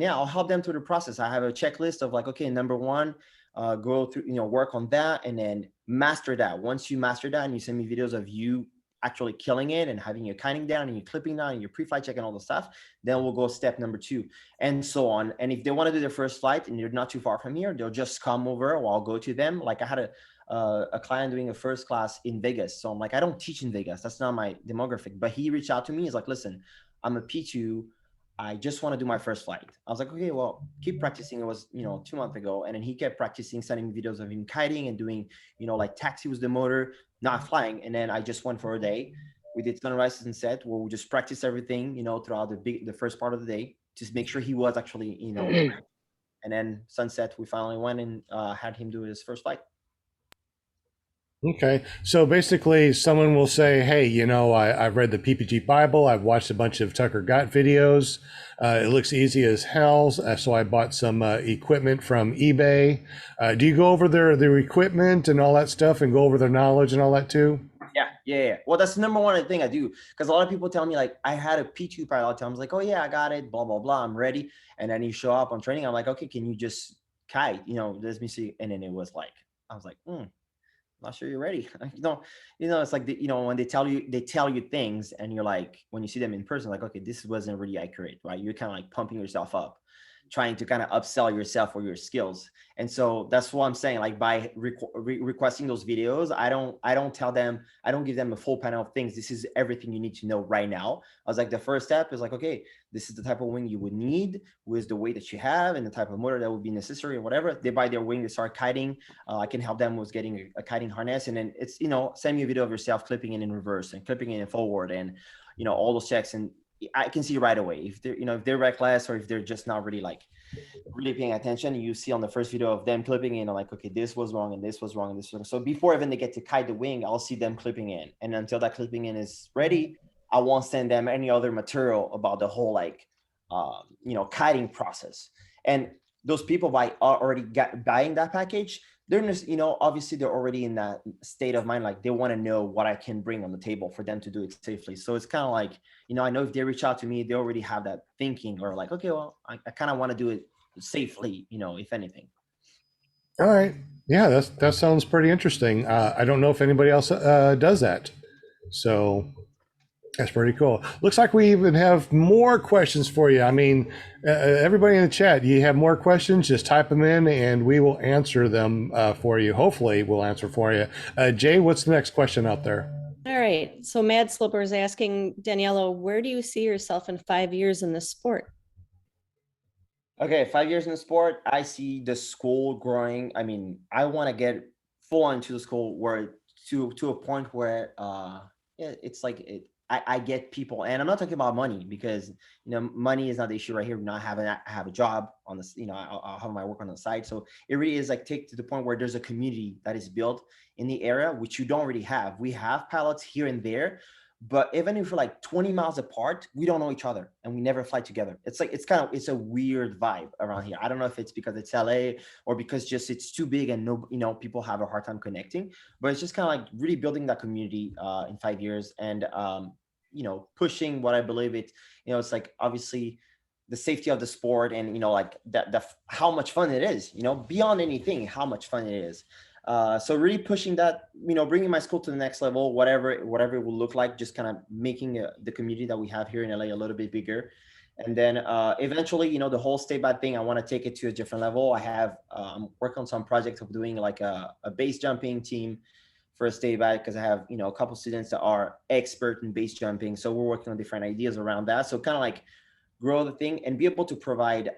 yeah, I'll help them through the process. I have a checklist of like, okay, number one, go through, you know, work on that and then master that. Once you master that and you send me videos of you actually killing it and having your kiting down and your clipping down and your pre-flight check and all the stuff, then we'll go step number 2 and so on. And if they want to do their first flight and you're not too far from here, they'll just come over or I'll go to them. Like I had a client doing a first class in Vegas. So I'm like, I don't teach in Vegas. That's not my demographic. But he reached out to me. He's like, listen, I'm a P2. I just want to do my first flight. I was like, okay, well, keep practicing. It was, you know, 2 months ago. And then he kept practicing, sending me videos of him kiting and doing, you know, like taxi with the motor, not flying. And then I just went for a day. We did sunrise and sunset where we just practiced everything, you know, throughout the first part of the day, just make sure he was actually, you know, and then sunset, we finally went and had him do his first flight. Okay. So basically someone will say, hey, you know, I've read the PPG Bible. I've watched a bunch of Tucker Gott videos. It looks easy as hell. So I bought some equipment from eBay. Do you go over their equipment and all that stuff and go over their knowledge and all that too? Yeah. Well, that's the number one thing I do. Because a lot of people tell me like, I had a P2 pilot tell me like, oh yeah, I got it, blah, blah, blah. I'm ready. And then you show up on training. I'm like, okay, can you just kite? You know, let me see. And then it was like, I was like, not sure you're ready. It's like, you know, when they tell you things and you're like, when you see them in person, like, okay, this wasn't really accurate, right? You're kind of like pumping yourself up, trying to kind of upsell yourself or your skills. And so that's what I'm saying. Like by requesting those videos, I don't tell them, I don't give them a full panel of things. This is everything you need to know right now. I was like, the first step is like, okay, this is the type of wing you would need with the weight that you have and the type of motor that would be necessary or whatever. They buy their wing, they start kiting. I can help them with getting a kiting harness. And then it's, you know, send me a video of yourself clipping it in reverse and clipping it in forward and, you know, all those checks. And I can see right away if they're, you know, if they're reckless or if they're just not really like really paying attention. You see on the first video of them clipping in, like, okay, this was wrong and this was wrong and this was wrong. So before even they get to kite the wing, I'll see them clipping in, and until that clipping in is ready, I won't send them any other material about the whole like you know, kiting process. And those people already buying that package, they're just, you know, obviously they're already in that state of mind, like they want to know what I can bring on the table for them to do it safely. So it's kind of like, you know, I know if they reach out to me, they already have that thinking or like, okay, well, I kind of want to do it safely, you know, if anything. All right. Yeah, that sounds pretty interesting. I don't know if anybody else does that. So that's pretty cool. Looks like we even have more questions for you. I mean, everybody in the chat, you have more questions, just type them in and we will answer them for you. Hopefully we'll answer for you. Jay, what's the next question out there? All right. So Mad Sloper is asking, Daniela, where do you see yourself in 5 years in this sport? Okay, 5 years in the sport, I see the school growing. I mean, I want to get full into the school where to a point where it's like I get people, and I'm not talking about money because, you know, money is not the issue right here. Not having I have a job on this, you know, I'll have my work on the side. So it really is like take to the point where there's a community that is built in the area, which you don't already have. We have pilots here and there, but even if we're like 20 miles apart, we don't know each other and we never fly together. It's like, it's a weird vibe around here. I don't know if it's because it's LA or because just it's too big and no, you know, people have a hard time connecting, but it's just kind of like really building that community in 5 years and, you know, pushing what I believe it, you know, it's like obviously the safety of the sport and, you know, like that how much fun it is, you know, beyond anything, how much fun it is. So really pushing that, you know, bringing my school to the next level, whatever it will look like, just kind of making the community that we have here in LA a little bit bigger. And then eventually, you know, the whole state bad thing, I want to take it to a different level. I have, I'm working on some projects of doing like a base jumping team for a state bad because I have, you know, a couple students that are expert in base jumping. So we're working on different ideas around that. So kind of like grow the thing and be able to provide,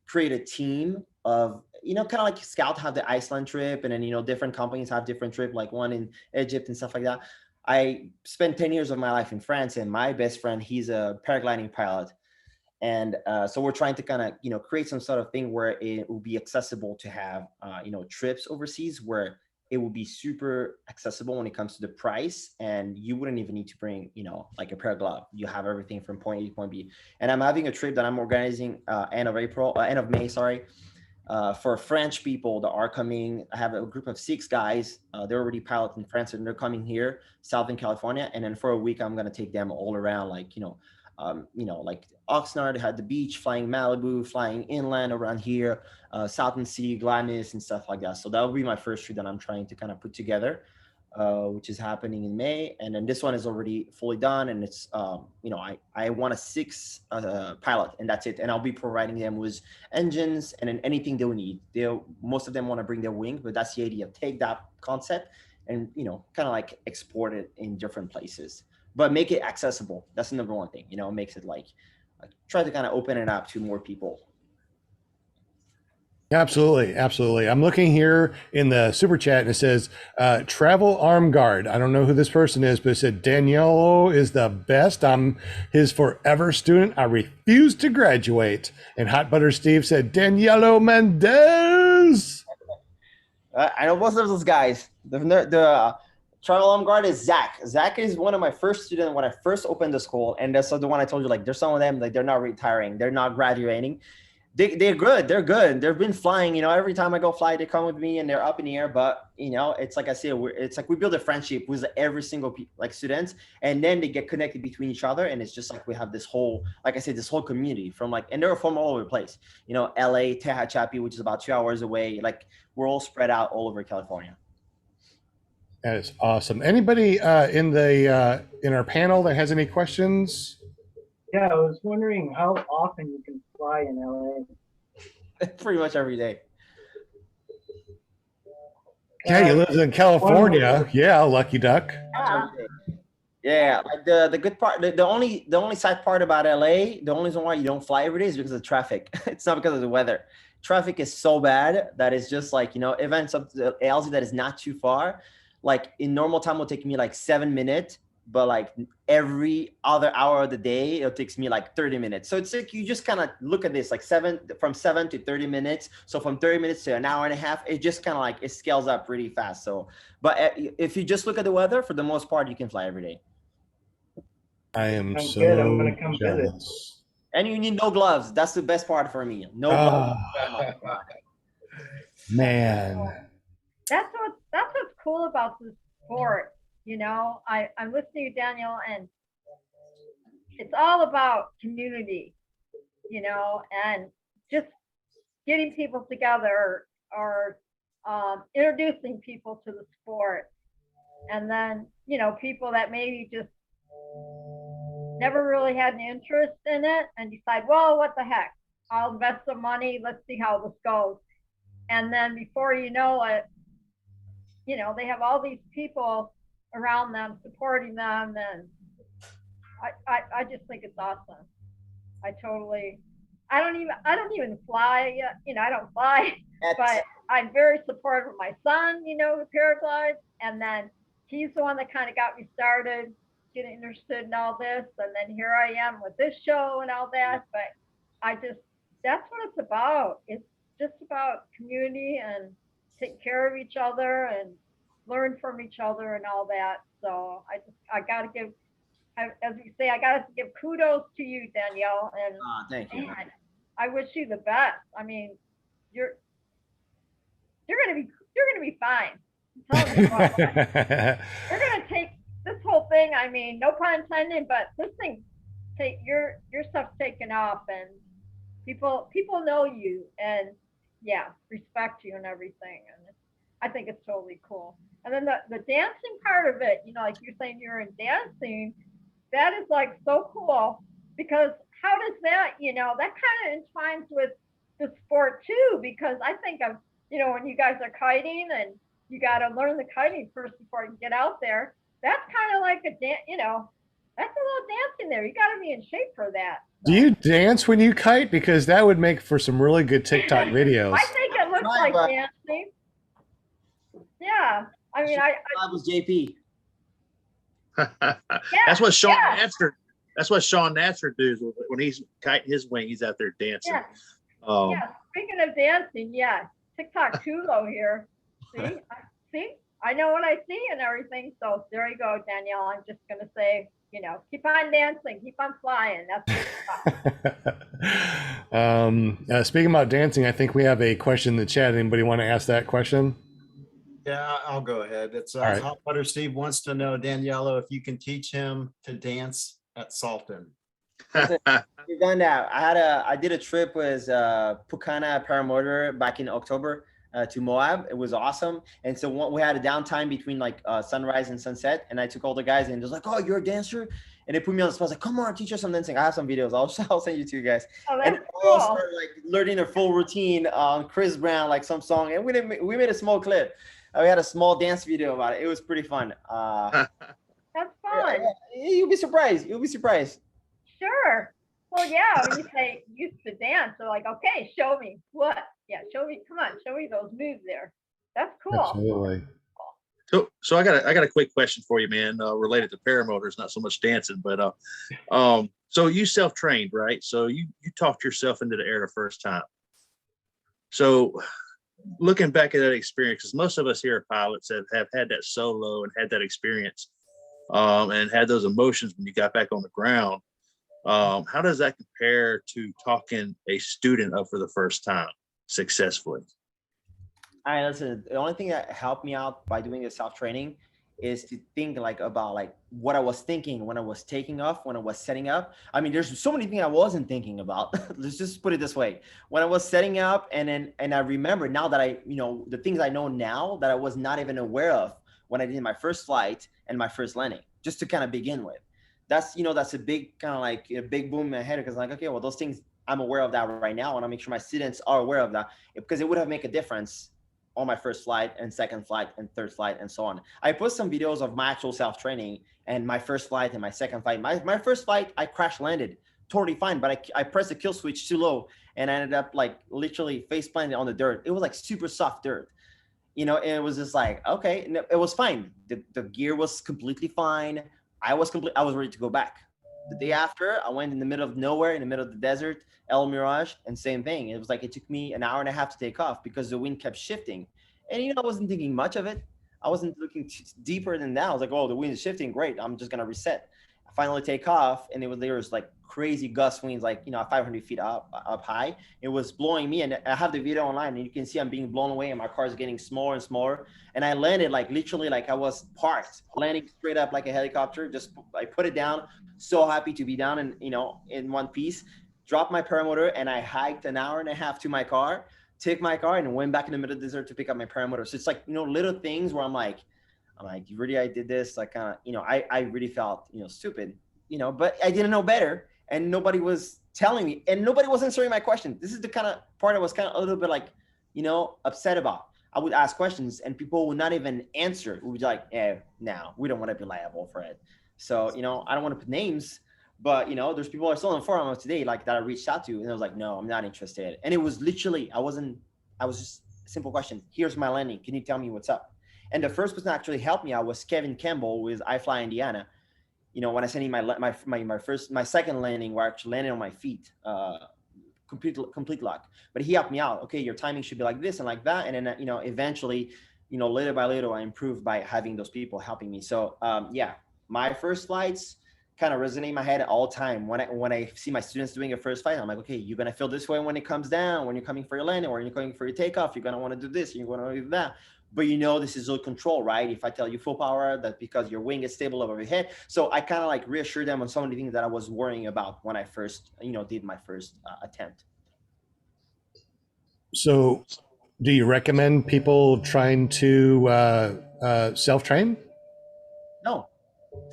create a team of kind of like Scout have the Iceland trip, and then, different companies have different trip, like one in Egypt and stuff like that. I spent 10 years of my life in France, and my best friend, he's a paragliding pilot. And so we're trying to kind of, create some sort of thing where it will be accessible to have, trips overseas where it will be super accessible when it comes to the price, and you wouldn't even need to bring, like a pair of gloves. You have everything from point A to point B. And I'm having a trip that I'm organizing end of May, sorry, for French people that are coming. I have a group of 6 guys. They're already pilots in France, and they're coming here, Southern California. And then for a week, I'm gonna take them all around, like, like Oxnard had the beach, flying Malibu, flying inland around here, Salton Sea, Glamis, and stuff like that. So that will be my first trip that I'm trying to kind of put together, which is happening in May. And then this one is already fully done, and it's, I want a 6 pilot, and that's it. And I'll be providing them with engines and then anything they'll need. Most of them want to bring their wing, but that's the idea. Take that concept and, kind of like export it in different places, but make it accessible. That's the number one thing, makes it like try to kind of open it up to more people. Absolutely. Absolutely. I'm looking here in the super chat, and it says, travel arm guard. I don't know who this person is, but it said, Danielo is the best. I'm his forever student. I refuse to graduate. And Hot Butter Steve said, Danielo Mendes. I know most of those guys. The travel arm guard is Zach. Zach is one of my first students when I first opened the school. And that's the one I told you, like, there's some of them, like, they're not retiring. They're not graduating. They're good. They're good. They've been flying, every time I go fly, they come with me and they're up in the air. But, it's like I say, it's like we build a friendship with every single students, and then they get connected between each other. And it's just like we have this whole, like I said, this whole community from and they're from all over the place, LA, Tehachapi, which is about 2 hours away. Like, we're all spread out all over California. That is awesome. Anybody in our panel that has any questions? Yeah, I was wondering how often you can fly in LA. Pretty much every day. Yeah, you live in California. Yeah, lucky duck. Yeah, like the good part, the only sad part about LA, the only reason why you don't fly every day is because of traffic. It's not because of the weather. Traffic is so bad that it's just like, events up to LZ that is not too far. Like in normal time will take me like 7 minutes, but like every other hour of the day, it takes me like 30 minutes. So it's like, you just kind of look at this, like from 7 to 30 minutes. So from 30 minutes to an hour and a half, it just kind of like, it scales up pretty fast. So, but if you just look at the weather, for the most part, you can fly every day. I am I'm so good. I'm gonna come jealous. visit. And you need no gloves. That's the best part for me. No gloves. Man. That's what's cool about this sport. I'm listening to Daniel, and it's all about community, and just getting people together, or introducing people to the sport. And then, people that maybe just never really had an interest in it and decide, well, what the heck, I'll invest some money, let's see how this goes. And then before you know it, they have all these people around them supporting them, and I just think it's awesome. I don't even fly, I don't fly, but I'm very supportive of my son, who paraglides, and then he's the one that kind of got me started getting interested in all this, and then here I am with this show and all that. But that's what it's about. It's just about community and take care of each other and learn from each other and all that. So I got to give, as we say, I got to give kudos to you, Danielle. And thank you. Man, I wish you the best. I mean, you're gonna be fine. I'm telling you what. You're gonna take this whole thing. I mean, no pun intended, but this thing, your stuff's taken off, and people know you, and respect you and everything. And I think it's totally cool. And then the dancing part of it, like you're saying, you're in dancing. That is like so cool, because how does that, that kind of entwines with the sport too, because I think of, when you guys are kiting and you got to learn the kiting first before you get out there. That's kind of like a dance, that's a little dancing there. You got to be in shape for that. Do you dance when you kite? Because that would make for some really good TikTok videos. I think it looks like but dancing. Yeah, I mean, I that was JP. That's what Sean yeah. Natcher. That's what Sean Natcher does when he's kiting his wing. He's out there dancing. Yeah. Yeah, speaking of dancing, yeah, TikTok Tulo here. See, I know what I see and everything. So there you go, Danielle. I'm just gonna say, you know, keep on dancing, keep on flying. That's Speaking about dancing, I think we have a question in the chat. Anybody want to ask that question? Yeah, I'll go ahead. It's All right. Hot Butter Steve wants to know, Daniela, if you can teach him to dance at Salton. We've done that. I did a trip with Pucana Paramotor back in October to Moab. It was awesome. And so we had a downtime between like sunrise and sunset. And I took all the guys and they're like, "Oh, you're a dancer?" And they put me on the spot. I was like, "Come on, teach us some dancing." I have some videos. I'll send you to you guys. Oh, And that's we all cool. started like learning a full routine on Chris Brown, like some song. And we made a small clip. We had a small dance video about it. It was pretty fun. That's fun. You'll be surprised. You'll be surprised. Sure. Well, yeah, when you say used to dance, they're like, okay, show me what? Yeah, show me. Come on, show me those moves there. That's cool. Absolutely. So I got a quick question for you, man, related to paramotors, not so much dancing, but so you self-trained, right? So you talked yourself into the air the first time. So looking back at that experience, because most of us here are pilots have had that solo and had that experience, and had those emotions when you got back on the ground. How does that compare to talking a student up for the first time successfully? All right, listen, the only thing that helped me out by doing the self-training is to think like about like what I was thinking when I was taking off, when I was setting up. I mean, there's so many things I wasn't thinking about. Let's just put it this way. When I was setting up and I remember now that the things I know now that I was not even aware of when I did my first flight and my first landing, just to kind of begin with. That's a big kind of like a big boom in my head because like, okay, well, those things I'm aware of that right now. I want to make sure my students are aware of that because it would have made a difference on my first flight and second flight and third flight and so on. I put some videos of my actual self-training and my first flight and my second flight. My first flight, I crash landed totally fine, but I pressed the kill switch too low and I ended up like literally face planting on the dirt. It was like super soft dirt. And it was just like, okay, and it was fine. The gear was completely fine. I was ready to go back. The day after, I went in the middle of nowhere, in the middle of the desert, El Mirage, and same thing. It was like it took me an hour and a half to take off because the wind kept shifting. And I wasn't thinking much of it. I wasn't looking deeper than that. I was like, oh, the wind is shifting, great. I'm just gonna reset. I finally take off, and there was like crazy gust winds, like 500 feet up high. It was blowing me, and I have the video online, and you can see I'm being blown away, and my car is getting smaller and smaller. And I landed like literally like I was parked, landing straight up like a helicopter. I put it down. So happy to be down and in one piece. Dropped my paramotor, and I hiked an hour and a half to my car. Took my car and went back in the middle of the desert to pick up my paramotor. So it's like little things where I'm like, really, I did this. Like I really felt stupid. But I didn't know better, and nobody was telling me, and nobody was answering my question. This is the kind of part I was kind of a little bit like upset about. I would ask questions, and people would not even answer. We would be like, no, we don't want to be liable for it. So I don't want to put names. But there's people that are still on the forum today, like that I reached out to, and I was like, no, I'm not interested. And it was literally, I was just a simple question. Here's my landing. Can you tell me what's up? And the first person that actually helped me out was Kevin Campbell with I Fly Indiana. When I sent him my second landing, where I actually landed on my feet, complete luck. But he helped me out. Okay, your timing should be like this and like that. And then eventually, little by little, I improved by having those people helping me. So my first flights kind of resonate in my head all the time. When I see my students doing a first flight, I'm like, okay, you're gonna feel this way when it comes down, when you're coming for your landing, or when you're coming for your takeoff, you're gonna want to do this, you're gonna do that. But this is all control, right? If I tell you full power, that's because your wing is stable over your head. So I kind of like reassure them on some of the things that I was worrying about when I first, did my first attempt. So, do you recommend people trying to self-train? No.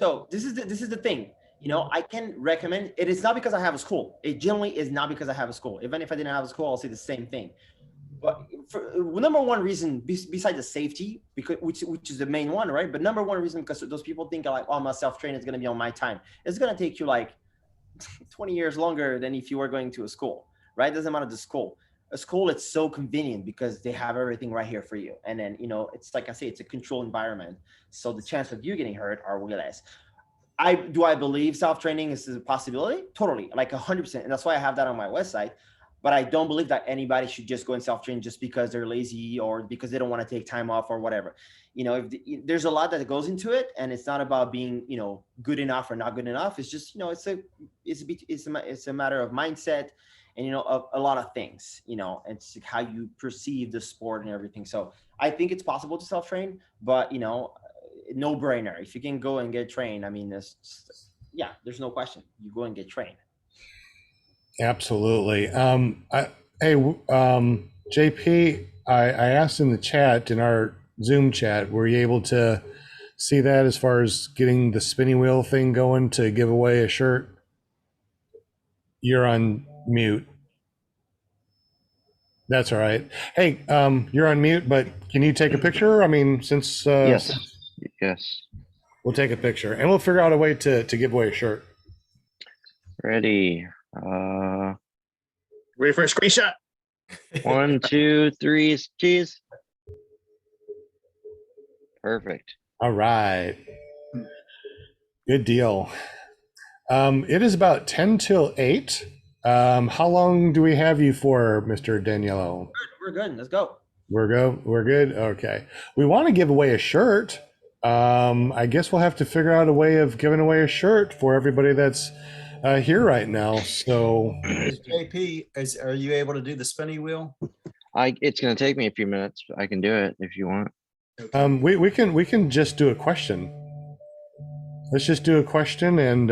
So this is the thing. I can recommend it. Is not because I have a school. It generally is not because I have a school. Even if I didn't have a school, I'll say the same thing. But for number one reason, besides the safety, because which is the main one, right? But number one reason, because those people think like, oh, my self-train is going to be on my time. It's going to take you like 20 years longer than if you were going to a school, right? Doesn't matter the school. a school, it's so convenient because they have everything right here for you. And then, you know, it's like I say, it's a controlled environment. So the chance of you getting hurt are way less. I believe self-training is a possibility? Totally, like 100%. And that's why I have that on my website. But I don't believe that anybody should just go and self-train just because they're lazy or because they don't want to take time off or whatever. You know, there's a lot that goes into it, and it's not about being, you know, good enough or not good enough. It's just, you know, it's a matter of mindset and, you know, a lot of things, you know, it's how you perceive the sport and everything. So I think it's possible to self-train, but, you know, no brainer. If you can go and get trained, I mean, there's no question. You go and get trained. Absolutely. JP, I asked in the chat, in our Zoom chat, were you able to see that as far as getting the spinning wheel thing going to give away a shirt? You're on mute. That's all right. Hey, you're on mute, but can you take a picture? I mean, since Yes. we'll take a picture and we'll figure out a way to give away a shirt. Ready. Ready for a screenshot? 1, 2, 3, cheese. Perfect. All right. Good deal. It is about 10 till 8. How long do we have you for, Mr. Danielo? We're good. Let's go. We're good. Okay. We want to give away a shirt. I guess we'll have to figure out a way of giving away a shirt for everybody that's here right now. So, JP, are you able to do the spinning wheel? It's going to take me a few minutes, but I can do it if you want. Okay. we can just do a question. Let's just do a question, and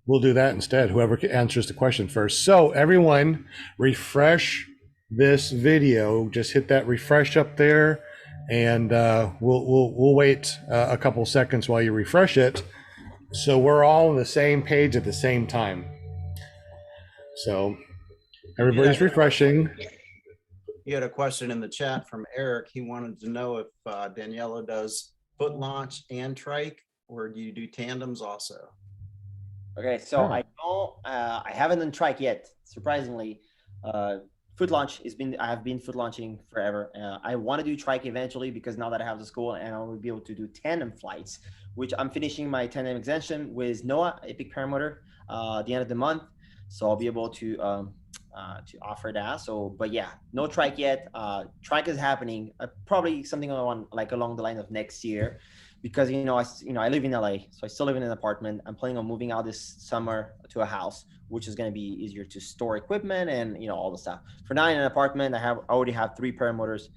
we'll do that instead. Whoever answers the question first. So everyone, refresh this video. Just hit that refresh up there, and we'll wait a couple seconds while you refresh it, so we're all on the same page at the same time. So everybody's refreshing. You had a question in the chat from Eric. He wanted to know if Daniela does foot launch and trike, or do you do tandems also? Okay, so I haven't done trike yet, surprisingly. Foot launch I have been foot launching forever. I want to do trike eventually because now that I have the school, and I will be able to do tandem flights, which I'm finishing my tandem exemption with NOAA Epic Paramotor at the end of the month. So I'll be able to offer that. So, but yeah, no trike yet. Trike is happening, probably something along the line of next year, because I live in LA, so I still live in an apartment. I'm planning on moving out this summer to a house, which is going to be easier to store equipment and all the stuff. For now, in an apartment, I already have 3 paramotors.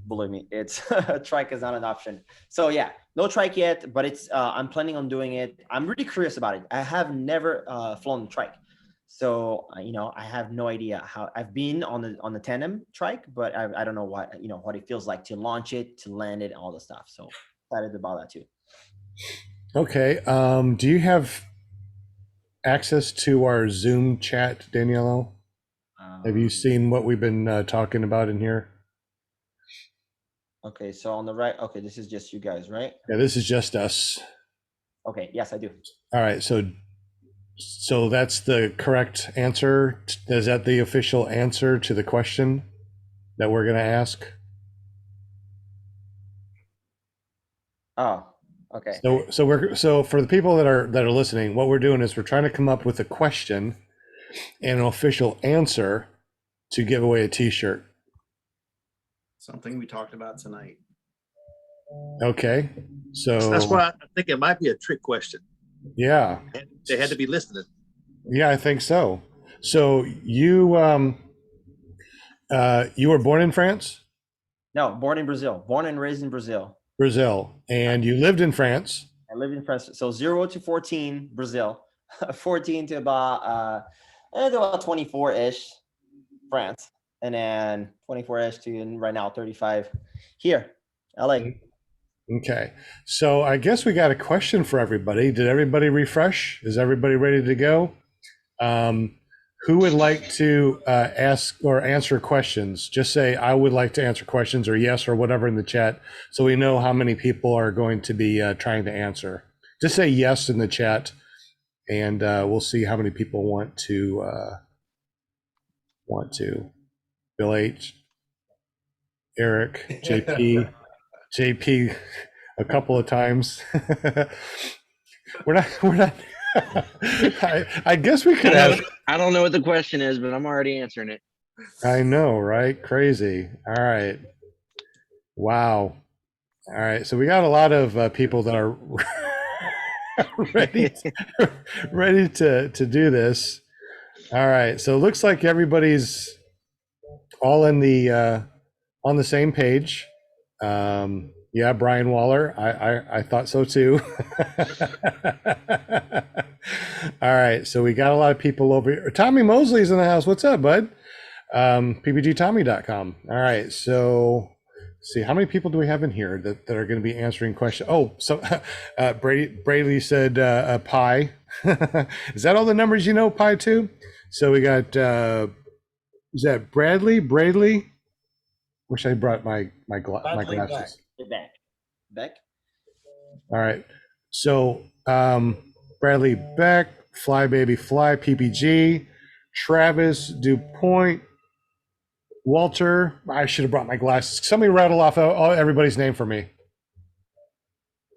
Believe me, it's trike is not an option. So yeah, no trike yet, but it's I'm planning on doing it. I'm really curious about it. I have never flown trike. So, I have no idea how. I've been on the tandem trike, but I don't know what it feels like to launch it, to land it, all the stuff. So excited about that too. Okay. Do you have access to our Zoom chat, Danielo? Have you seen what we've been talking about in here? Okay, so on the right. Okay, this is just you guys, right? Yeah, this is just us. Okay. Yes, I do. All right. So that's the correct answer. Is that the official answer to the question that we're going to ask? Oh, okay. So for the people that are listening, what we're doing is we're trying to come up with a question and an official answer to give away a t-shirt. Something we talked about tonight. Okay. So That's why I think it might be a trick question. Yeah. They had to be listening. Yeah, I think so. So you were born in France? No, born in Brazil. Born and raised in Brazil. Brazil. And you lived in France? I lived in France. So 0 to 14, Brazil. 14 to about 24-ish, France. And then 24-ish to right now 35 here, LA. Okay. So I guess we got a question for everybody. Did everybody refresh? Is everybody ready to go? Who would like to ask or answer questions? Just say, I would like to answer questions, or yes, or whatever in the chat, so we know how many people are going to be trying to answer. Just say yes in the chat, and we'll see how many people want to want to. Bill H, Eric, JP a couple of times. we're not I guess we could ask. I don't know what the question is, but I'm already answering it. I know, right? Crazy. All right. Wow. All right. So we got a lot of people that are ready to do this. All right. So it looks like everybody's all in the on the same page. Yeah, Brian Waller. I thought so too. All right. So we got a lot of people over here. Tommy Mosley's in the house. What's up, bud? ppgtommy.com. All right. So let's see, how many people do we have in here that are going to be answering questions? Oh, so Braley said pi. Is that all the numbers you know, pi too? So we got is that Bradley? Wish I brought my glasses. Beck. All right. So Bradley Beck, Fly Baby Fly, PPG, Travis DuPoint, Walter. I should have brought my glasses. Somebody rattle off everybody's name for me.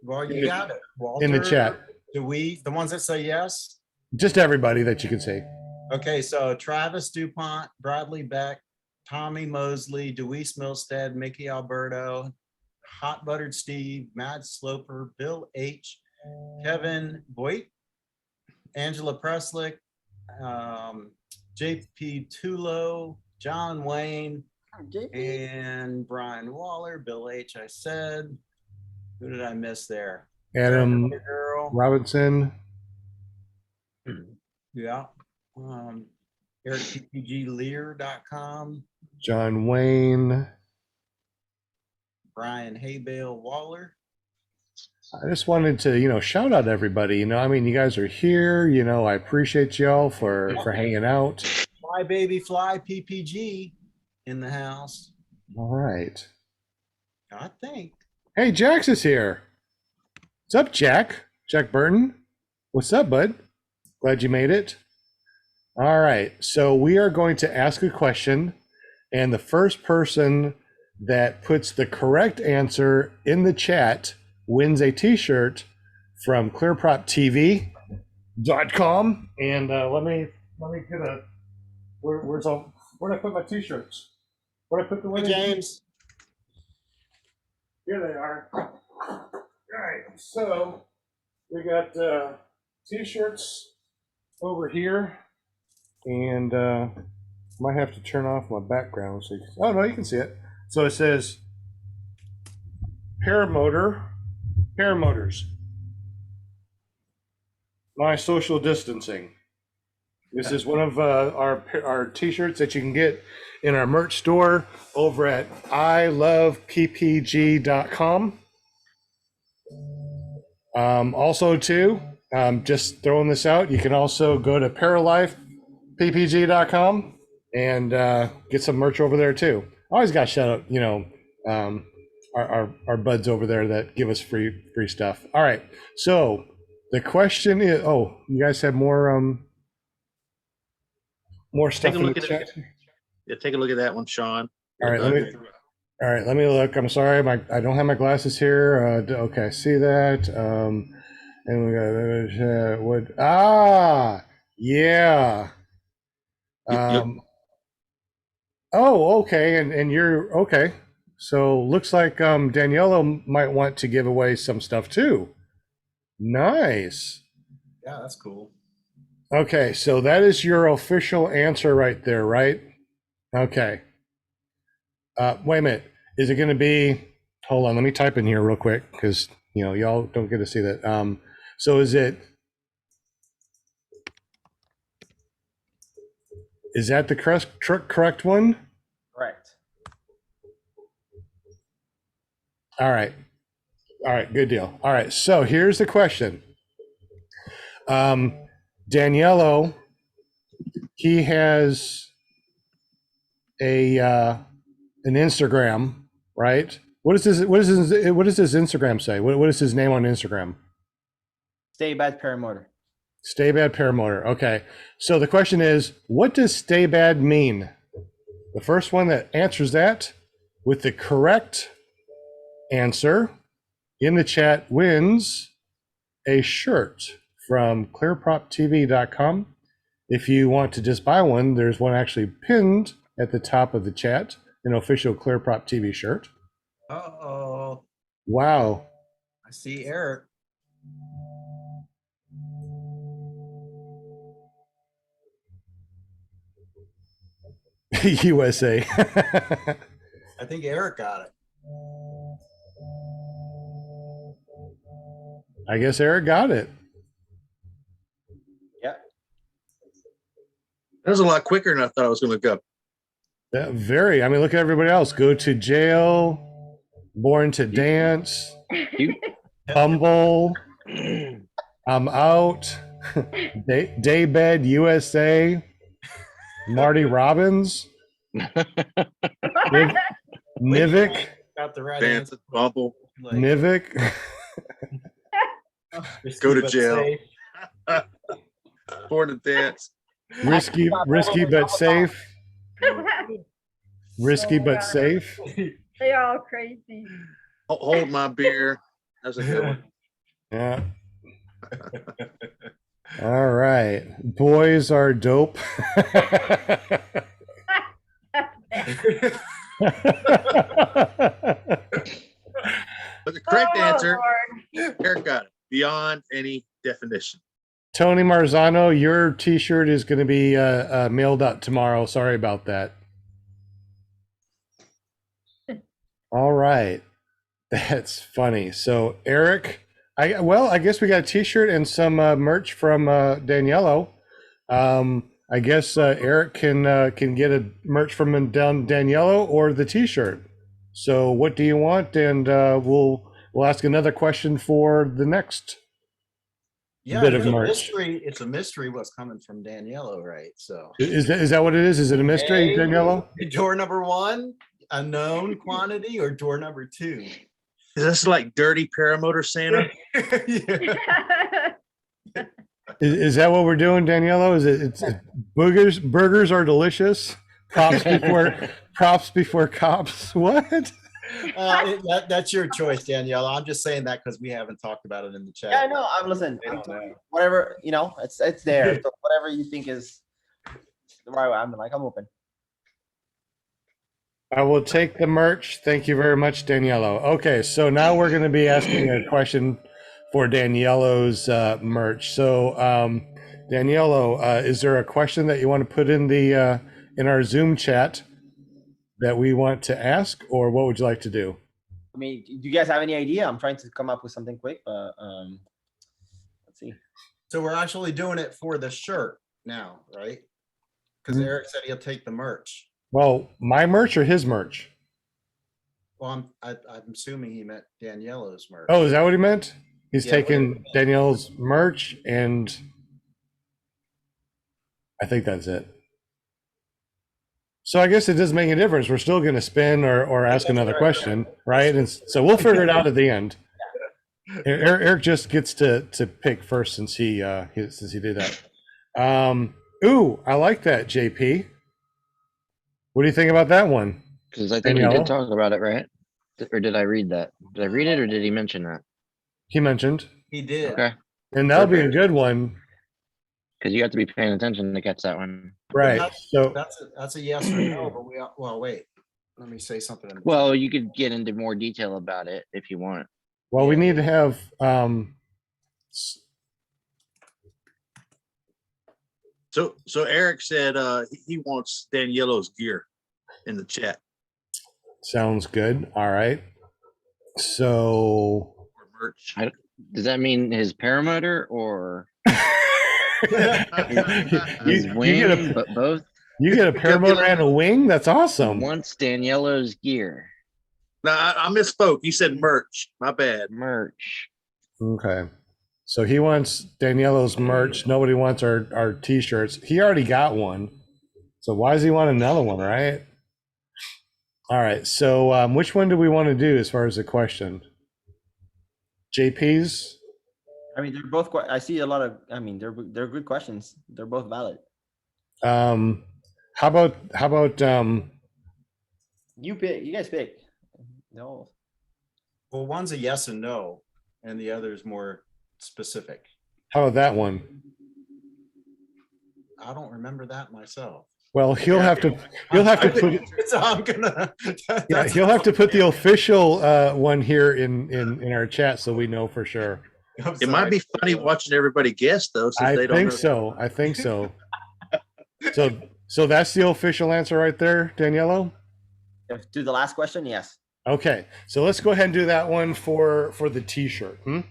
Well, you got it. Walter, in the chat. the ones that say yes? Just everybody that you can see. Okay, so Travis DuPont, Bradley Beck, Tommy Mosley, Deweese Milstead, Mickey Alberto, Hot Buttered Steve, Mad Sloper, Bill H, Kevin Voigt, Angela Preslick, JP Tulo, John Wayne, and Brian Waller. Bill H, I said. Who did I miss there? Adam Girl. Robinson. Yeah. EricPPGLear.com. John Wayne. Brian Haybale Waller. I just wanted to, shout out everybody. I mean, you guys are here. I appreciate y'all for hanging out. Fly Baby Fly PPG in the house. All right. I think. Hey, Jax is here. What's up, Jack? Jack Burton. What's up, bud? Glad you made it. All right. So we are going to ask a question, and the first person that puts the correct answer in the chat wins a t-shirt from clearproptv.com. And let me get a where'd I put my t-shirts? Where'd I put the Hey, James. Here they are. All right, so we got t-shirts over here, and might have to turn off my background so oh no, you can see it. So it says Paramotors, my social distancing. This is one of our t-shirts that you can get in our merch store over at iloveppg.com. Also too, just throwing this out, you can also go to paralifeppg.com and get some merch over there too. I always got to shout out, our buds over there that give us free stuff. All right. So the question is, you guys have more stuff in the chat? Yeah, take a look at that one, Sean. All right, let me look. I'm sorry, I don't have my glasses here. Okay, I see that. And we got what? Yeah. Oh, okay, and you're okay. So looks like Daniela might want to give away some stuff too. Nice. Yeah, that's cool. Okay, so that is your official answer right there, right? Okay. Wait a minute. Is it going to be? Hold on. Let me type in here real quick because y'all don't get to see that. So is that the correct one? Correct. All right. Good deal. All right. So here's the question. Danielo, he has an Instagram, right? What does his Instagram say? What is his name on Instagram? Stay Bad Paramotor. Stay Bad Paramotor. Okay. So the question is, what does stay bad mean? The first one that answers that with the correct answer in the chat wins a shirt from clearproptv.com. If you want to just buy one, there's one actually pinned at the top of the chat, an official Clearprop TV shirt. Uh-oh, Wow. I see Eric. USA. I think Eric got it. I guess Eric got it. Yeah. That was a lot quicker than I thought I was going to go. Very. I mean, look at everybody else. Go to jail, born to dance, humble, I'm out, Daybed USA, Marty Robbins, Nivik, Got the right Dance, answer. bumble, Like, Nivik. go to but jail. safe. Born to dance. Risky but safe. Risky Oh, but God. safe. They are all crazy. Hold my beer. That's a good one. Yeah. All right. Boys are dope. But the correct Oh, answer, Lord. Eric got it. Beyond any definition. Tony Marzano, your T-shirt is going to be mailed out tomorrow. Sorry about that. All right, that's funny. So Eric, I guess we got a T-shirt and some merch from Danielo. I guess Eric can get a merch from Danielo or the T-shirt. So what do you want? And we'll ask another question for the next. Yeah, Bit it's of a merch. mystery. It's a mystery what's coming from Daniello, right? So Is that what it is? Is it a mystery, Hey. Danielo? door number one, a known quantity, or door number two? Is this like dirty paramotor Santa? Yeah. Is that what we're doing, Danielo? Is it's burgers are delicious. Props before cops. What? That's your choice, Danielle. I'm just saying that because we haven't talked about it in the chat. Yeah, I know. I'm listening. They don't know. Whatever, it's there. So whatever you think is the right way, I'm open. I will take the merch. Thank you very much, Danielo. Okay, so now we're going to be asking a question for Danielo's merch. So, Danielo, is there a question that you want to put in the in our Zoom chat that we want to ask, or what would you like to do? I mean, do you guys have any idea? I'm trying to come up with something quick, but let's see. So we're actually doing it for the shirt now, right? Because Eric said he'll take the merch. Well, my merch or his merch? Well, I'm assuming he meant Daniello's merch. Oh, is that what he meant? He's Yeah, taking Danielle's merch, and I think that's it. So I guess it doesn't make a difference. We're still going to spin or ask another question, right? And so we'll figure it out at the end. Eric just gets to pick first since he did that. Ooh, I like that, JP. What do you think about that one? Because I think he did talk about it, right? Or did I read that? Did I read it or did he mention that? He mentioned. He did. Okay. And that'll be a good one. Because you have to be paying attention to catch that one. Right. So That's a yes or no, but well, wait. Let me say something. In the Well, you could get into more detail about it if you want. well, we need to have So Eric said he wants Daniello's gear in the chat. sounds good. All right. So Or merch. Does that mean his paramotor or you, his you wing? get a But both. you get a paramotor and a wing. That's awesome. Wants Daniello's gear. No, I misspoke. You said merch. My bad. Merch. Okay. So he wants Daniello's merch. Nobody wants our T-shirts. He already got one. So why does he want another one, right? All right. So which one do we want to do as far as the question? JP's? I mean, they're both. I see a lot of. I mean, they're good questions. They're both valid. How about You pick. You guys pick. No. Well, one's a yes and no, and the other is more specific. How about that one? I don't remember that myself. Well, he'll have to put, So I'm gonna. yeah, he'll have to put the official one here in our chat so we know for sure. It might be funny watching everybody guess though, since I they don't think know. so. I think so. So that's the official answer right there, Danielo. Do the last question. Yes. Okay, so let's go ahead and do that one for the T-shirt. All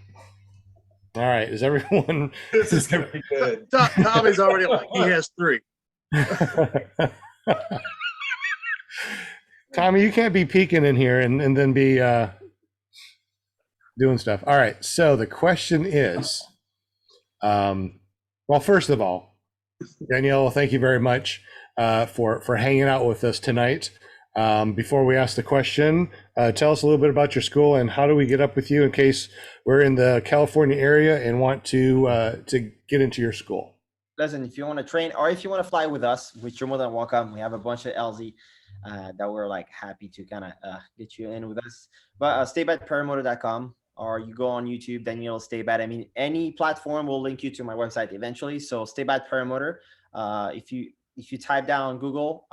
right, is everyone? This is gonna be good. Tommy's already like he has 3. Tommy, you can't be peeking in here and then be doing stuff. All right, so the question is, well, first of all, Danielle, thank you very much for hanging out with us tonight. Before we ask the question, tell us a little bit about your school and how do we get up with you in case we're in the California area and want to get into your school. Listen, if you want to train or if you want to fly with us, which you're more than welcome. We have a bunch of LZ that we're like happy to kind of get you in with us. But staybatparamotor.com, or you go on YouTube, Daniel Staybat. I mean, any platform will link you to my website eventually. So Staybat Paramotor. If you type down Google,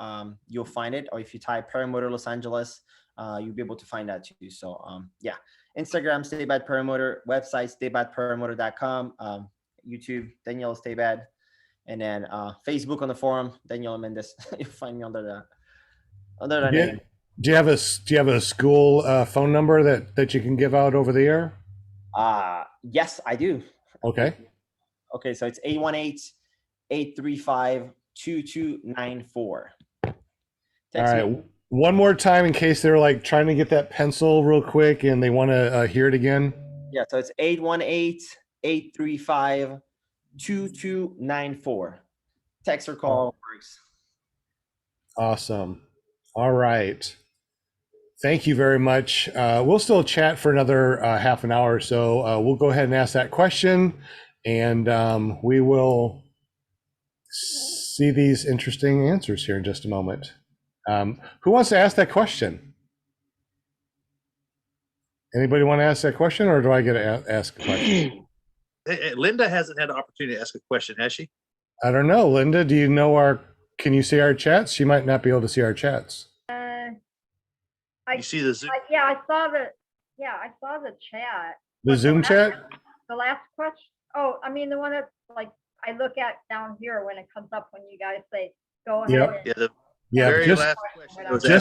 you'll find it. Or if you type Paramotor Los Angeles, you'll be able to find that too. So yeah, Instagram Staybat Paramotor, website staybatparamotor.com, YouTube Daniel Staybat. And then Facebook on the forum, Daniella Mendes. You'll find me under that name. Do you have a school phone number that you can give out over the air? Yes, I do. Okay. Okay, so it's 818-835-2294. All right. One more time in case they're like trying to get that pencil real quick and they want to hear it again. Yeah, so it's 818-835-2294. Text or call works. Awesome. All right. Thank you very much. We'll still chat for another half an hour or so. We'll go ahead and ask that question, and we will see these interesting answers here in just a moment. Who wants to ask that question? Anybody want to ask that question, or do I get to ask a question? Linda hasn't had an opportunity to ask a question, has she? I don't know. Linda, do you know can you see our chats? She might not be able to see our chats. You see the Zoom? I saw the chat. The Zoom chat? The last question. Oh, I mean, the one that like I look at down here when it comes up when you guys say, go ahead. Yep. Yeah, very just, last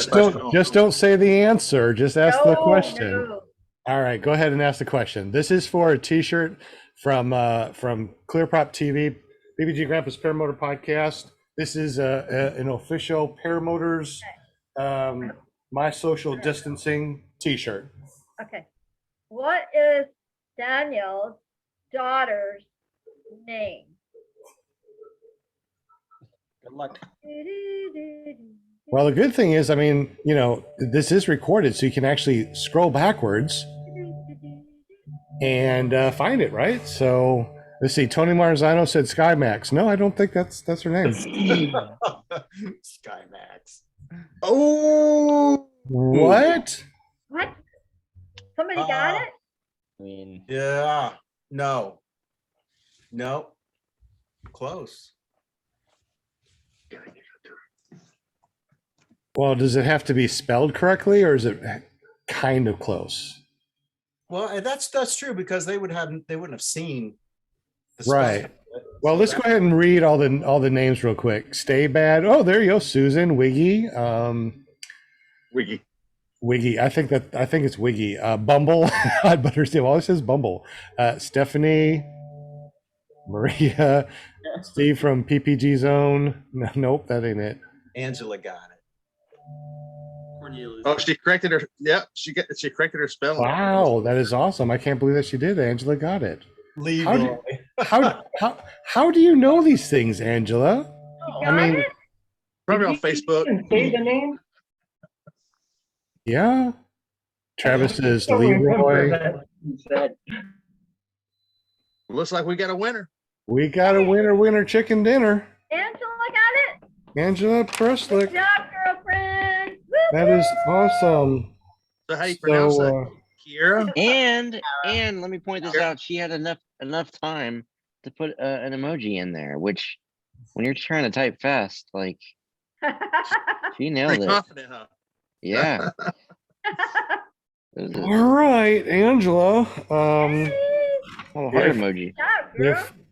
question. Just don't say the answer. Just ask the question. No. All right, go ahead and ask the question. This is for a T-shirt from ClearProp TV, BBG Grandpa's Paramotor Podcast. This is an official Paramotors My Social Distancing T-shirt. Okay. What is Daniel's daughter's name? Good luck. Well, the good thing is, I mean, this is recorded, so you can actually scroll backwards and find it, right? So let's see. Tony Marzano said SkyMax. No, I don't think that's her name. SkyMax. Oh, what? What? Somebody got it? I mean, Yeah. No. Close. Well, does it have to be spelled correctly, or is it kind of close? Well, and that's true because they wouldn't have seen the Right. spelling. Well, let's go ahead and read all the names real quick. Stay Bad. Oh, there you go. Susan, Wiggy. Wiggy. I think it's Wiggy. Bumble. Hot Butter Steve always says Bumble. Stephanie, Maria, Steve from PPG Zone. No, nope, that ain't it. Angela got it. Oh, she corrected her. Yeah, she corrected her spelling. Wow, that is awesome. I can't believe that she did. Angela got it. Legal. How do you know these things, Angela? I mean, probably on Facebook. Say the name. Yeah. Travis says Leroy. Looks like we got a winner. We got a winner chicken dinner. Angela got it. Angela Presslick. Good job, girlfriend. Woo! That is awesome. So how you pronounce that? So, Kiera? And let me point this out. She had enough time to put an emoji in there, which when you're trying to type fast, like she nailed Pretty it. confident, huh? Yeah. It was a all right, Angela. little heart If emoji.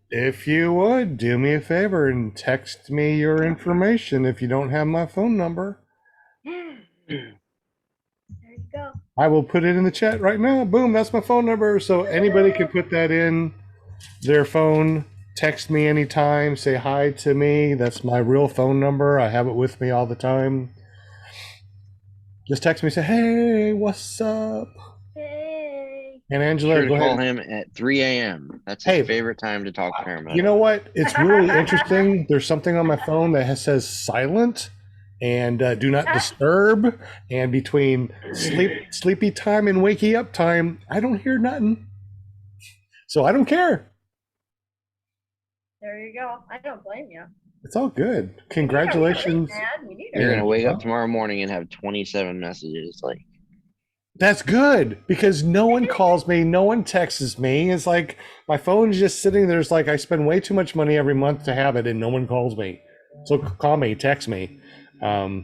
if you would do me a favor and text me your information if you don't have my phone number, There you go. I will put it in the chat right now. Boom, that's my phone number. So anybody can put that in their phone, text me anytime, say hi to me. That's my real phone number. I have it with me all the time. Just text me, say, hey, what's up? Hey. And Angela, Sure to go call ahead. him at 3 a.m. That's his Hey, favorite time to talk Paramotor. you know what? It's really interesting. There's something on my phone that says silent and do not disturb. And between sleepy time and wakey up time, I don't hear nothing. So I don't care. There you go. I don't blame you. It's all good. Congratulations. Man, we need You're her. gonna wake up tomorrow morning and have 27 messages. Like, That's good because no one calls me, no one texts me. It's like my phone's just sitting there. It's like I spend way too much money every month to have it, and no one calls me. So call me, text me. I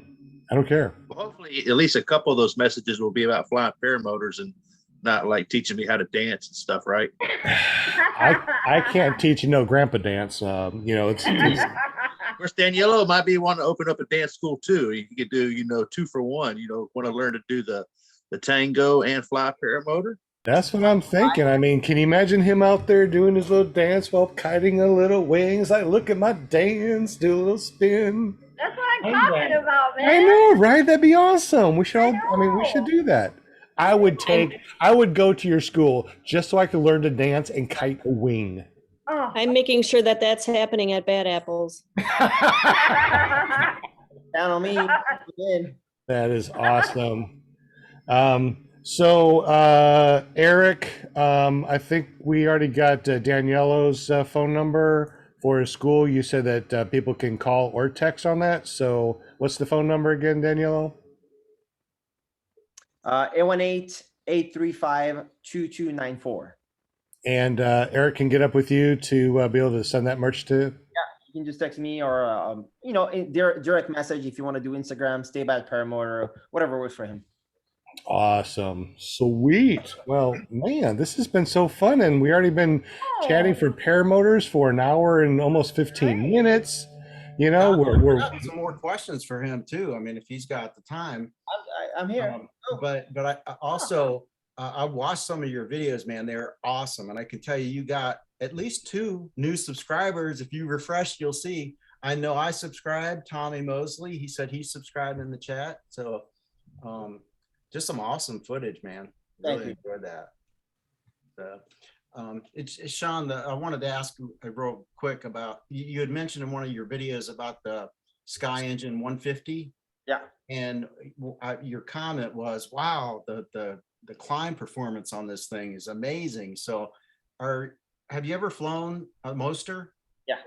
don't care. Well, hopefully, at least a couple of those messages will be about flying paramotors and not like teaching me how to dance and stuff, right? I can't teach you no grandpa dance. It's Of course, Daniela might be wanting to open up a dance school too. You could do, 2 for 1. Want to learn to do the tango and fly paramotor. that's what I'm thinking. I mean, can you imagine him out there doing his little dance while kiting a little wings? Like, look at my dance, do a little spin. That's what I'm talking about, man. I know, right? That'd be awesome. We should all, I mean, we should do that. I would go to your school just so I could learn to dance and kite a wing. Oh. I'm making sure that that's happening at Bad Apples. Down on me. Again. That is awesome. Eric, I think we already got Danielo's phone number for his school. You said that people can call or text on that. So what's the phone number again, Danielo? 818-835-2294. And Eric can get up with you to be able to send that merch to. You can just text me or, direct message if you want to do Instagram, stay by Paramotor, whatever works for him. Awesome. Sweet. Well, man, this has been so fun. And we already been chatting for paramotors for an hour and almost 15 minutes. We're got some more questions for him too. I mean, if he's got the time. I'm here. But I also I watched some of your videos, man. They're awesome, and I can tell you got at least 2 new subscribers. If you refresh, you'll see. I know I subscribed. Tommy Mosley, he said he subscribed in the chat. So, just some awesome footage, man. Really enjoyed that. It's Sean. I wanted to ask real quick about you had mentioned in one of your videos about the Sky Engine 150. Yeah. And your comment was, "Wow, the climb performance on this thing is amazing." So, have you ever flown a Moster? Yeah.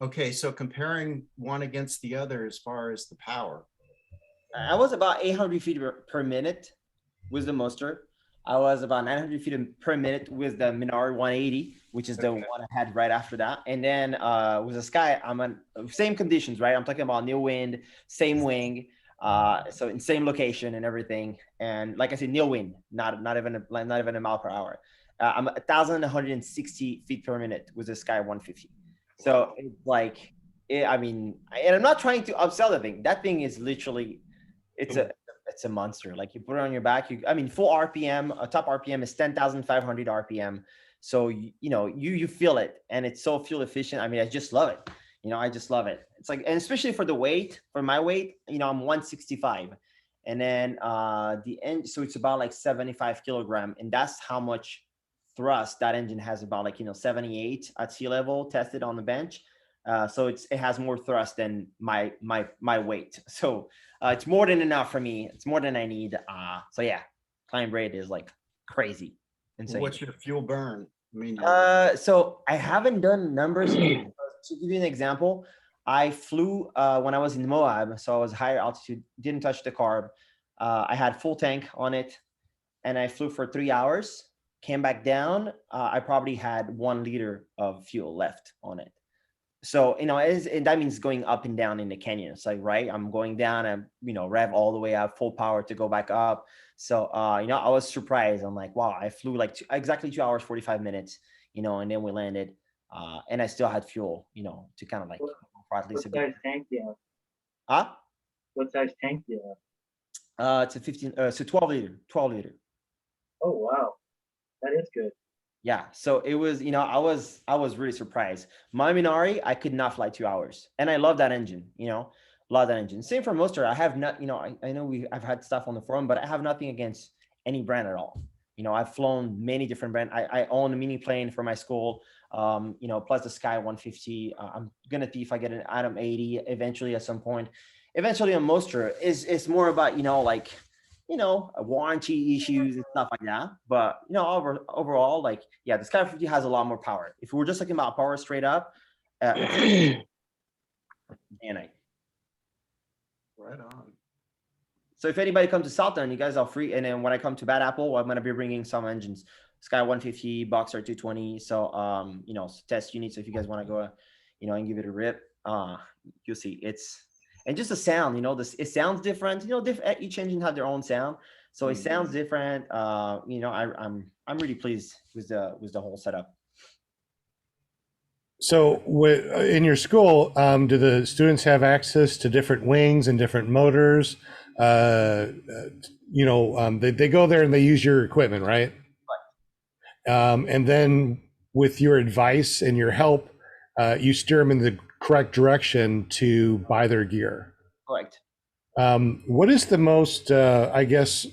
Okay, so comparing one against the other as far as the power. I was about 800 feet per minute with the Moster. I was about 900 feet per minute with the Minari 180, which is the one I had right after that. And then with the Sky, I'm on same conditions, right? I'm talking about new wind, same wing, so in same location and everything. And like I said, new wind, not even a mile per hour. I'm 1,160 feet per minute with the Sky 150. So it's like, and I'm not trying to upsell the thing. That thing is literally, it's a monster. Like you put it on your back, full RPM, top RPM is 10,500 RPM. So, you feel it and it's so fuel efficient. I just love it. I just love it. It's like, and especially for the weight, for my weight, I'm 165 and then the end. So it's about like 75 kilogram. And that's how much thrust that engine has, about 78 at sea level tested on the bench. So it has more thrust than my weight. So it's more than enough for me. It's more than I need. So yeah, climb rate is like crazy. Insane. What's your fuel burn? So I haven't done numbers. To give you an example, I flew when I was in Moab, so I was higher altitude, didn't touch the carb. I had full tank on it, and I flew for 3 hours, came back down. I probably had 1 liter of fuel left on it. So, you know, and that means going up and down in the canyon. It's like, right, I'm going down and, you know, rev all the way up, full power to go back up. So, you know, I was surprised. I'm like, wow, I flew like exactly 2 hours, 45 minutes, you know, and then we landed, and I still had fuel, you know, to kind of like, for at least What size tank do you have? Huh? What size tank do you have? It's a 15, so 12 liter, 12 liter. Oh, wow. That is good. Yeah. So it was, you know, I was really surprised. My Minari, I could not fly 2 hours, and I love that engine, you know, love that engine. Same for Monster. I have not, you know, I know I've had stuff on the forum, but I have nothing against any brand at all. You know, I've flown many different brands. I own a mini plane for my school, you know, plus the Sky 150. I'm gonna see if I get an Atom 80 eventually at some point. Eventually, a Monster is more about, you know, like, you know, warranty issues and stuff like that. But, you know, overall, like, yeah, the Sky 50 has a lot more power. If we were just talking about power straight up, it's and Right on. so if anybody comes to Southern, you guys are free. And then when I come to Bad Apple, I'm going to be bringing some engines, Sky 150, Boxer 220. So, you know, test units. So if you guys want to go, you know, and give it a rip, you'll see and just the sound, you know, it sounds different, you know, each engine has their own sound. So it sounds different. You know, I'm really pleased with the whole setup. So, in your school, do the students have access to different wings and different motors? You know, they go there and they use your equipment, right? And then with your advice and your help, you steer them in the correct direction to buy their gear. Correct. What is the most, I guess,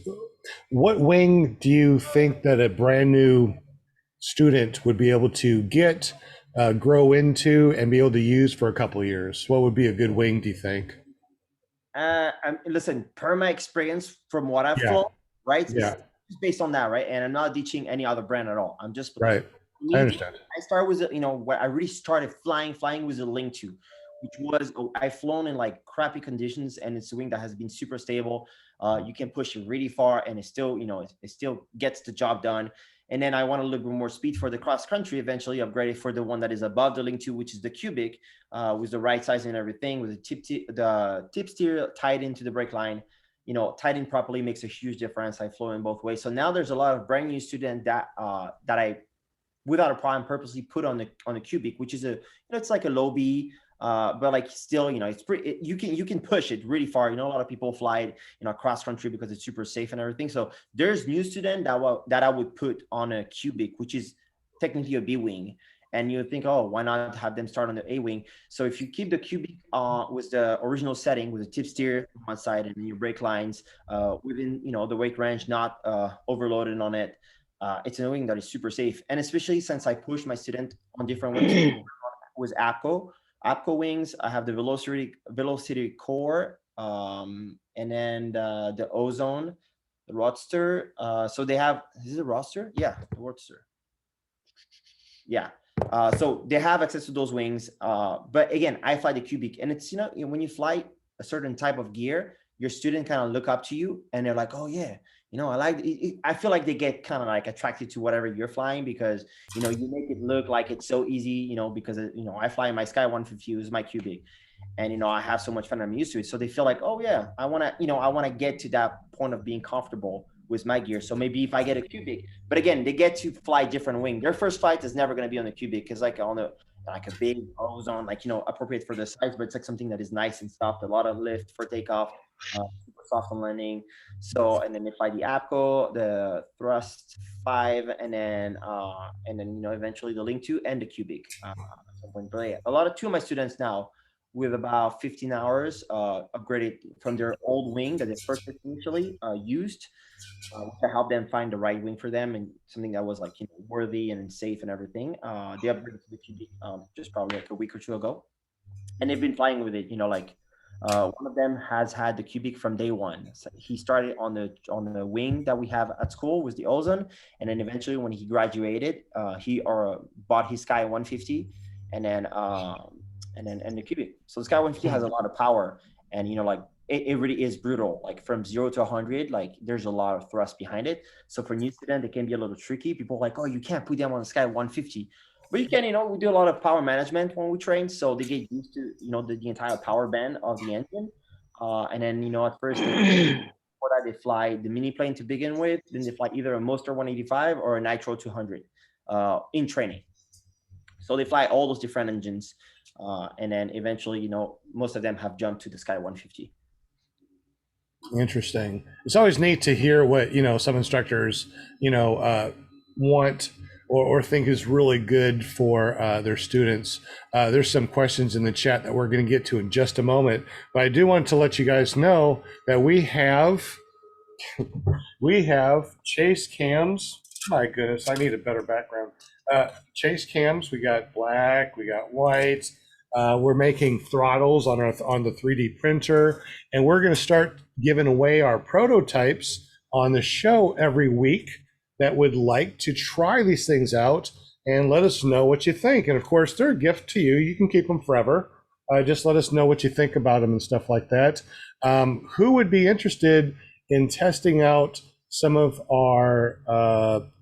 what wing do you think that a brand new student would be able to get, grow into, and be able to use for a couple of years? What would be a good wing, do you think? Listen, per my experience from what I've flown, right? Yeah. It's based on that, right? And I'm not ditching any other brand at all. I'm just right. I understand. I started with, you know, where I really started flying with a Link 2, which was, I've flown in like crappy conditions, and it's a wing that has been super stable. You can push it really far, and it still, you know, it still gets the job done. And then I want a little bit more speed for the cross country, eventually upgraded for the one that is above the Link 2, which is the Cubic, with the right size and everything, with the tip steer tied into the brake line. You know, tied in properly makes a huge difference. I flow in both ways. So now there's a lot of brand new students that that I, without a problem, purposely put on the Cubic, which is a, you know, it's like a low B, but like still, you know, it's pretty, you can push it really far. You know, a lot of people fly it, you know, cross country because it's super safe and everything. So there's new student that I would put on a Cubic, which is technically a B wing. And you think, oh, why not have them start on the A wing? So if you keep the Cubic with the original setting, with the tip steer on one side and your brake lines within, you know, the weight range, not overloaded on it, it's a wing that is super safe. And especially since I push my student on different wings with APCO wings, I have the velocity core, and then the Ozone, the Roadster. So they have, is it a Roadster? Yeah, the Roadster. Yeah. So they have access to those wings. But again, I fly the Cubic, and it's, you know, when you fly a certain type of gear, your student kind of look up to you and they're like, oh yeah, you know, I like it. I feel like they get kind of like attracted to whatever you're flying, because, you know, you make it look like it's so easy, you know, because, you know, I fly my Sky 150 is my Cubic, and, you know, I have so much fun. I'm used to it. So they feel like, oh yeah, I want to get to that point of being comfortable with my gear. So maybe if I get a Cubic, but again, they get to fly different wing. Their first flight is never going to be on the Cubic, because like on the, like a big Ozone, like, you know, appropriate for the size, but it's like something that is nice and soft, a lot of lift for takeoff, super soft on landing. So, and then they fly the APCO, the Thrust 5, and then you know, eventually the Link 2 and the Cubic. But yeah, two of my students now, with about 15 hours, upgraded from their old wing that they first initially used, to help them find the right wing for them, and something that was like, you know, worthy and safe and everything. They upgraded to the Cubic just probably like a week or two ago, and they've been flying with it. You know, like one of them has had the Cubic from day one. So he started on the wing that we have at school with the Ozone, and then eventually when he graduated, he bought his Sky 150, and then the Cubic. So the Sky 150 has a lot of power, and, you know, like it really is brutal. Like from 0 to 100, like there's a lot of thrust behind it. So for New Zealand, it can be a little tricky. People are like, oh, you can't put them on the sky 150. But you can, we do a lot of power management when we train. So they get used to, the entire power band of the engine. And then, at first, before that, they fly the mini plane to begin with. Then they fly either a Monster 185 or a Nitro 200 in training. So they fly all those different engines. And then eventually, most of them have jumped to the Sky 150. Interesting. It's always neat to hear what, some instructors, want or think is really good for their students. There's some questions in the chat that we're going to get to in just a moment, but I do want to let you guys know that we have chase cams. My goodness, I need a better background. Chase cams, we got black, we got white. We're making throttles on the 3D printer, and we're going to start giving away our prototypes on the show every week that would like to try these things out and let us know what you think. And of course, they're a gift to you. You can keep them forever. Just let us know what you think about them and stuff like that. Who would be interested in testing out some of our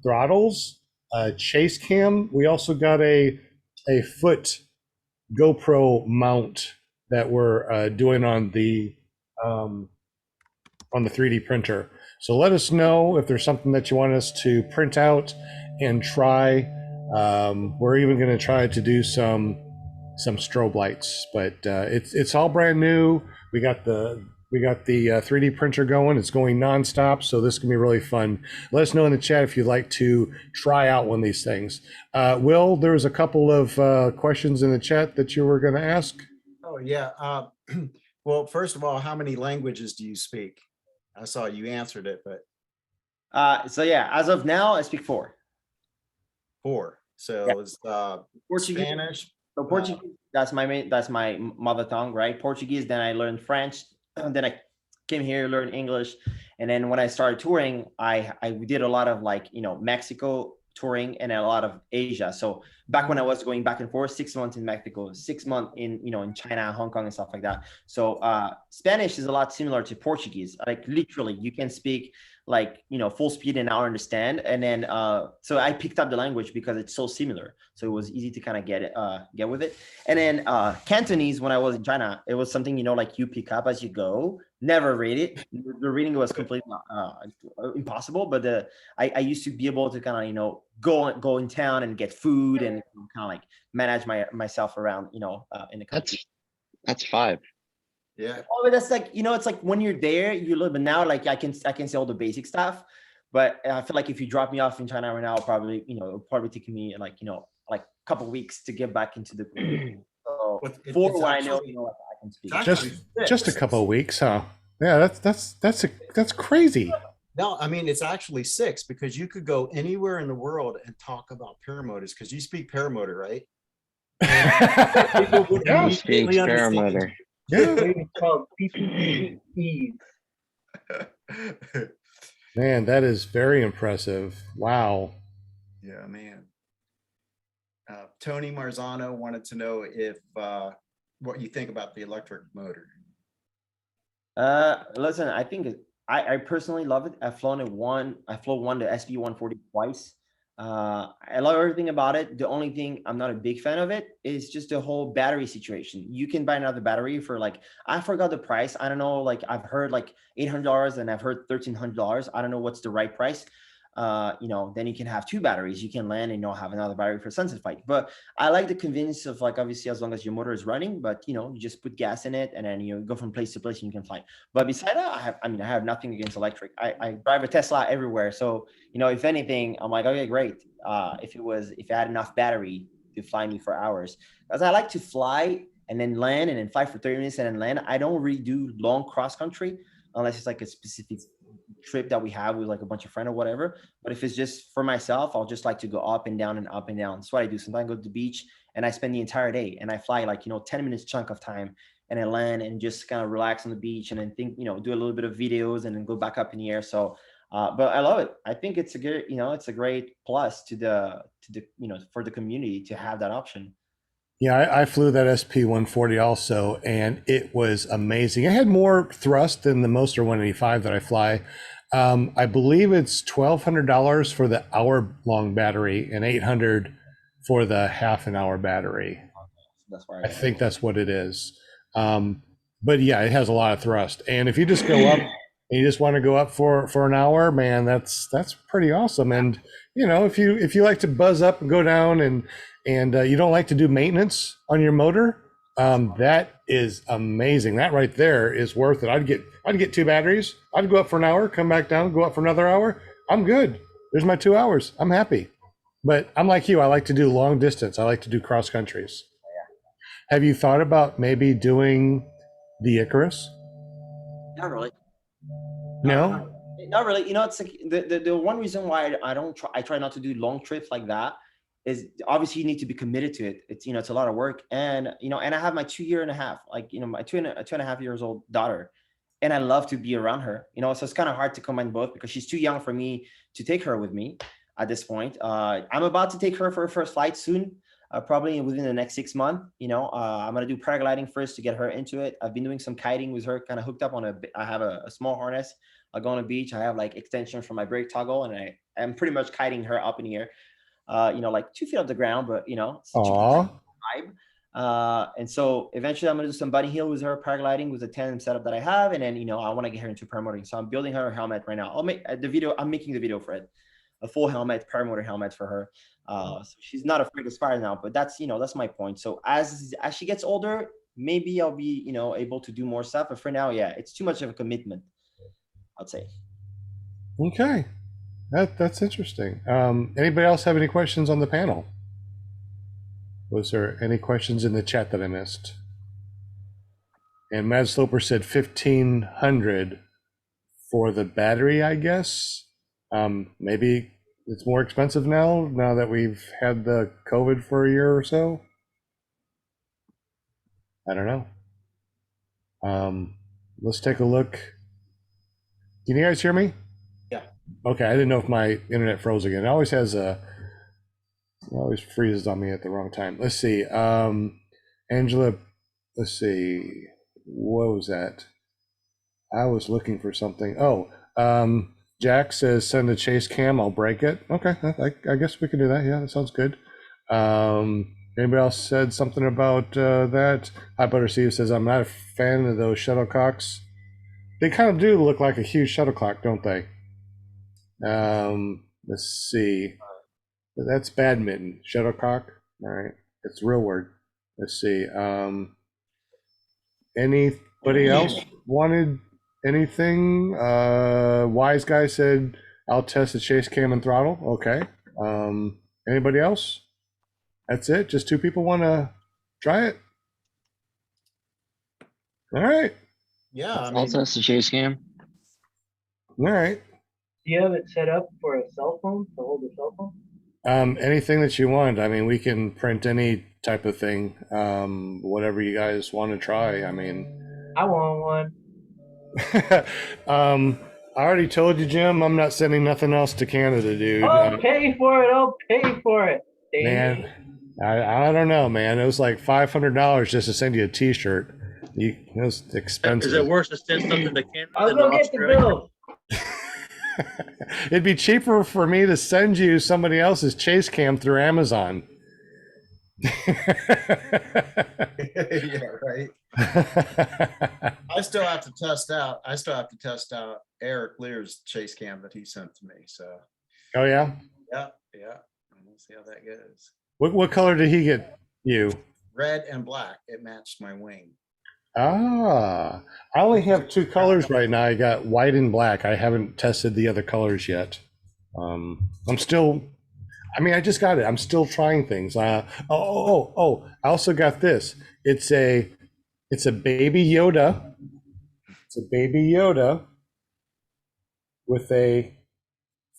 throttles, chase cam? We also got a foot GoPro mount that we're doing on the 3D printer. So let us know if there's something that you want us to print out and try. We're even going to try to do some strobe lights, but it's all brand new. We got the 3D printer going. It's going nonstop, so this can be really fun. Let us know in the chat if you'd like to try out one of these things. Will, there was a couple of questions in the chat that you were going to ask. Oh yeah. Well, first of all, how many languages do you speak? I saw you answered it, but So yeah, as of now, I speak 4. 4. So Yeah. it's Portuguese. Spanish. So Portuguese, that's my mother tongue, right? Portuguese. Then I learned French. And then I came here, learned English, and then when I started touring, I did a lot of Mexico touring and a lot of Asia. So back when I was going back and forth, 6 months in Mexico, 6 months in in China, Hong Kong, and stuff like that. So Spanish is a lot similar to Portuguese. Like literally, you can speak full speed and I'll understand. And then so I picked up the language because it's so similar. So it was easy to kind of get with it. And then Cantonese, when I was in China, it was something you pick up as you go. Never read it. The reading was completely impossible. But I used to be able to kind of go in town and get food and kind of manage myself around in the country. That's 5. Yeah. Oh, but that's it's like when you're there, you live. But now, I can say all the basic stuff. But I feel like if you drop me off in China right now, it'll probably take me a couple of weeks to get back into the group. So for what I know, I can speak. Just a couple of weeks, huh? Yeah, that's crazy. No, I mean, it's actually 6 because you could go anywhere in the world and talk about paramotors because you speak paramotor, right? Yeah. Speaks paramotor. Yeah. It's called PPE. Man, that is very impressive. Wow. Yeah, man. Tony Marzano wanted to know if what you think about the electric motor. Listen, I think I personally love it. I've flown one, the SB140 twice. I love everything about it. The only thing I'm not a big fan of it is just the whole battery situation. You can buy another battery for I forgot the price. I don't know. I've heard $800 and I've heard $1,300. I don't know what's the right price. Then you can have 2 batteries. You can land and have another battery for sunset flight. But I like the convenience of obviously as long as your motor is running, but you just put gas in it and then you go from place to place and you can fly. But beside that, I have nothing against electric. I drive a Tesla everywhere. So, if anything, I'm like, okay, great. If I had enough battery to fly me for hours, because I like to fly and then land and then fly for 30 minutes and then land. I don't really do long cross country unless it's a specific trip that we have with a bunch of friends or whatever. But if it's just for myself, I'll just like to go up and down and up and down. That's what I do. Sometimes I go to the beach and I spend the entire day and I fly 10 minutes chunk of time and I land and just kind of relax on the beach and then think, do a little bit of videos and then go back up in the air. So, but I love it. I think it's a good, it's a great plus to the, for the community to have that option. Yeah, I flew that SP-140 also, and it was amazing. It had more thrust than the Moster 185 that I fly. I believe it's $1,200 for the hour-long battery and $800 for the half an hour battery. That's why I think that's what it is. But yeah, it has a lot of thrust. And if you just go up and you just want to go up for an hour, man, that's pretty awesome. And you know, if you like to buzz up and go down and you don't like to do maintenance on your motor, that is amazing. That right there is worth it. I'd get 2 batteries. I'd go up for an hour, come back down, go up for another hour. I'm good. There's my 2 hours. I'm happy. But I'm like you. I like to do long distance. I like to do cross countries. Have you thought about maybe doing the Icarus? Not really. No? Not really. You know, it's like the one reason why I try not to do long trips like that is obviously you need to be committed to it. It's, you know, it's a lot of work. And, you know, and I have my 2.5 years, like, you know, my 2.5 years old daughter, and I love to be around her, you know, so it's kind of hard to combine both because she's too young for me to take her with me at this point. I'm about to take her for her first flight soon. Probably within the next 6 months, you know, I'm going to do paragliding first to get her into it. I've been doing some kiting with her, kind of hooked up on I have a small harness. I go on a beach. I have like extensions for my brake toggle, and I'm pretty much kiting her up in the air, you know, like 2 feet off the ground, but you know, it's Aw. vibe. And so eventually I'm going to do some bunny hill with her, paragliding with the tandem setup that I have. And then, you know, I want to get her into paramotoring. So I'm building her a helmet right now. I'll make the video. I'm making the video for it, a full helmet, paramotor helmet for her. So she's not afraid to fire now, but that's, you know, that's my point. So as she gets older, maybe I'll be, you know, able to do more stuff. But for now, yeah, it's too much of a commitment, I'd say. Okay. That's interesting. Anybody else have any questions on the panel? Was there any questions in the chat that I missed? And Mad Sloper said 1,500 for the battery, I guess. Maybe it's more expensive now that we've had the COVID for a year or so. I don't know. Let's take a look. Can you guys hear me? Yeah. Okay, I didn't know if my internet froze again. It always freezes on me at the wrong time. Let's see. Angela, let's see. What was that? I was looking for something. Oh, Jack says send a chase cam. I'll break it. Okay, I guess we can do that. Yeah, that sounds good. Anybody else said something about that? Hot Butter Steve says I'm not a fan of those shuttlecocks. They kind of do look like a huge shuttlecock, don't they? Let's see. That's badminton. Shuttlecock. All right. It's a real word. Let's see. Anybody else wanted anything? Wise guy said, I'll test the chase cam and throttle. Okay. Anybody else? That's it? Just 2 people want to try it? All right. Yeah, I I'll mean, test the chase cam. All right. Do you have it set up for a cell phone to hold a cell phone? Anything that you want. I mean, we can print any type of thing. Whatever you guys want to try. I mean, I want I one. already told you, Jim, I'm not sending nothing else to Canada, dude. I'll pay for it. I'll pay for it. Man, I don't know, man. It was like $500 just to send you a T-shirt. It was expensive. Is it worse to send something to Canada I'll than go to get the Australia? bill. It'd be cheaper for me to send you somebody else's chase cam through Amazon. yeah, right. I still have to test out Eric Lear's chase cam that he sent to me. So Oh yeah. yeah. We'll see how that goes. What color did he get you? Red and black. It matched my wing. Ah, I only have 2 colors right now. I got white and black. I haven't tested the other colors yet. I just got it. I'm still trying things. I also got this. It's a baby Yoda. It's a baby Yoda with a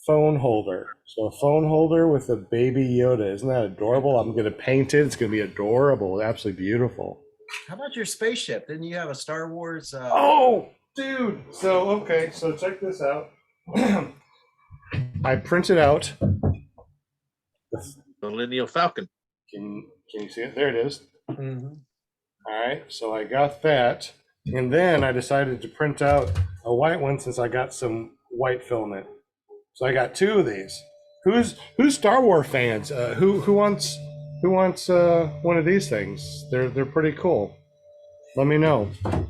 phone holder. So a phone holder with a baby Yoda. Isn't that adorable? I'm going to paint it. It's going to be adorable. Absolutely beautiful. How about your spaceship? Didn't you have a Star Wars? Oh, dude. So check this out. I printed out. Millennial Falcon. Can Can you see it? There it is. Mhm. All right, so I got that. And then I decided to print out a white one since I got some white filament. So I got 2 of these. Who's Star Wars fans? Who wants one of these things? They're pretty cool. Let me know.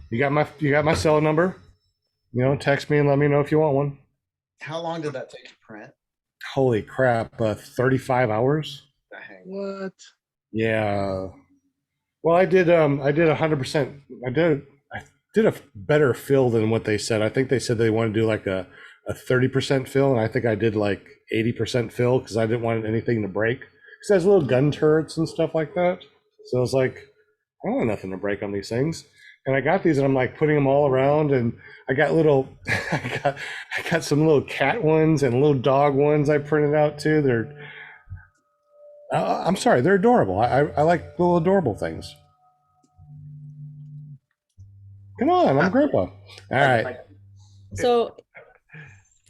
You got my cell number. You know, text me and let me know if you want one. How long did that take to print? Holy crap! 35 hours. Dang. What? Yeah. Well, I did 100%. I did a better fill than what they said. I think they said they want to do like a 30% fill, and I think I did like 80% fill because I didn't want anything to break. Because it has little gun turrets and stuff like that. So I was like, I don't want nothing to break on these things. And I got these, and I'm like putting them all around, and I got little, I got some little cat ones and little dog ones I printed out too. I'm sorry, they're adorable. I like little adorable things. Come on, I'm Grandpa. All right. So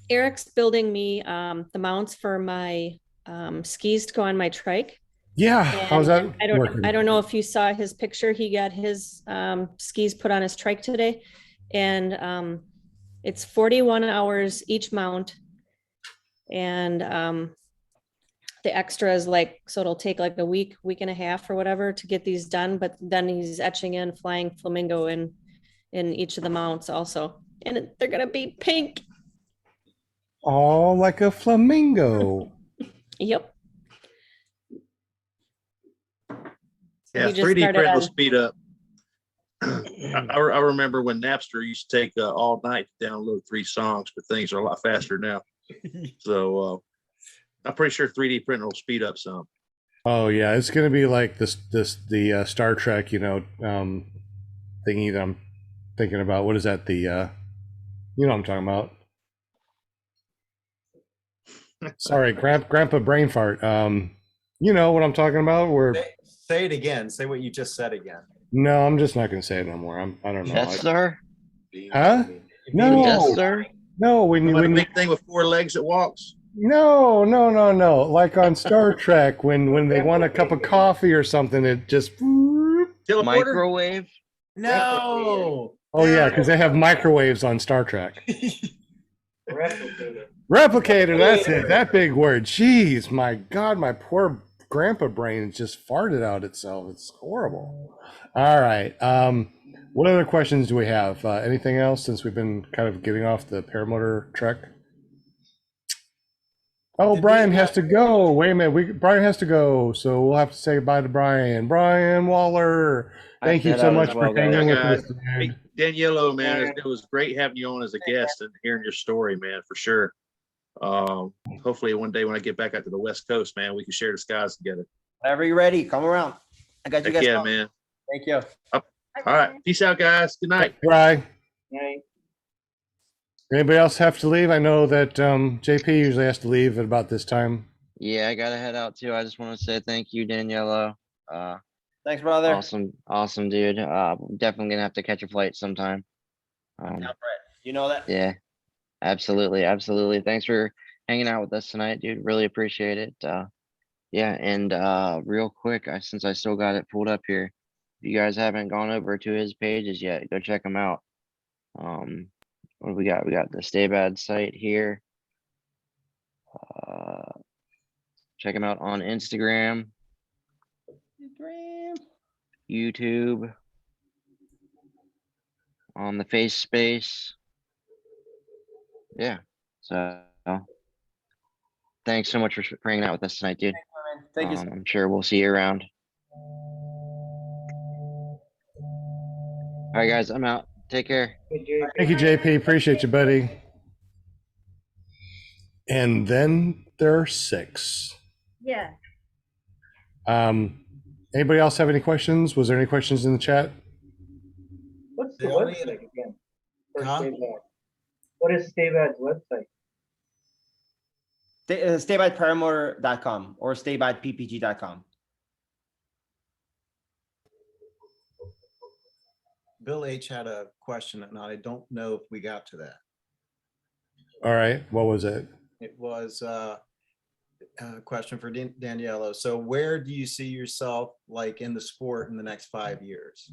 Eric's building me the mounts for my skis to go on my trike. Yeah, how's that working? I don't know if you saw his picture. He got his skis put on his trike today, and it's 41 hours each mount, and the extra is like, so it'll take like a week and a half or whatever to get these done. But then he's etching in flying flamingo in each of the mounts also, and they're gonna be pink. Oh, like a flamingo. Yep. Yeah, He just 3D started print will on- speed up. I remember when Napster used to take all night to download 3 songs, but things are a lot faster now. So I'm pretty sure 3D print will speed up some. Oh yeah, it's gonna be like the Star Trek, thingy that I'm thinking about. What is that? You know what I'm talking about. Sorry, Grandpa brain fart. You know what I'm talking about? Say it again. Say what you just said again. No, I'm just not gonna say it no more. I don't know. Death Star? Huh? Death No, Star? no. When What a you big thing with 4 legs that walks. no. Like on Star Trek, when they want a cup of coffee or something, it just. Teleporter? Microwave? No. Oh yeah, because they have microwaves on Star Trek. Replicated. Replicator, that's it. That big word. Jeez, my God, my poor grandpa brain just farted out itself. It's horrible. All right. What other questions do we have? Anything else since we've been kind of getting off the paramotor trek? Oh, Brian has to go. Wait a minute. Brian has to go, so we'll have to say goodbye to Brian. Brian Waller, thank you so much for hanging with us. Hey, Danielo, man, it was great having you on as a guest and hearing your story, man, for sure. Hopefully one day when I get back out to the West Coast, man, we can share the skies together. Whenever you're ready, come around. I got you Heck guys. yeah, man. Thank you. All right. Peace out, guys. Good night. Bye. Right. Anybody else have to leave? I know that JP usually has to leave at about this time. Yeah, I gotta head out too. I just want to say thank you, Daniela. Thanks, brother. Awesome, dude. Definitely gonna have to catch a flight sometime. Yeah, Brett, you know that. Yeah, absolutely. Thanks for hanging out with us tonight, dude. Really appreciate it. Yeah, and real quick, since I still got it pulled up here, if you guys haven't gone over to his pages yet, go check him out. What do we got? We got the Stay Bad site here. Check him out on Instagram, YouTube, on the Face Space. Yeah. So thanks so much for hanging out with us tonight, dude. Thank you. I'm sure we'll see you around. All right, guys, I'm out. Take care. Thank you, JP. Appreciate you, buddy. And then there are 6. Yeah. Anybody else have any questions? Was there any questions in the chat? What's the The only- website again? For Huh? Stay Bad? What is Stay Bad's website? Staybadparamotor.com or staybadppg.com. Bill H had a question, and I don't know if we got to that. All right. What was it? It was question for Daniela. So where do you see yourself like in the sport in the next 5 years?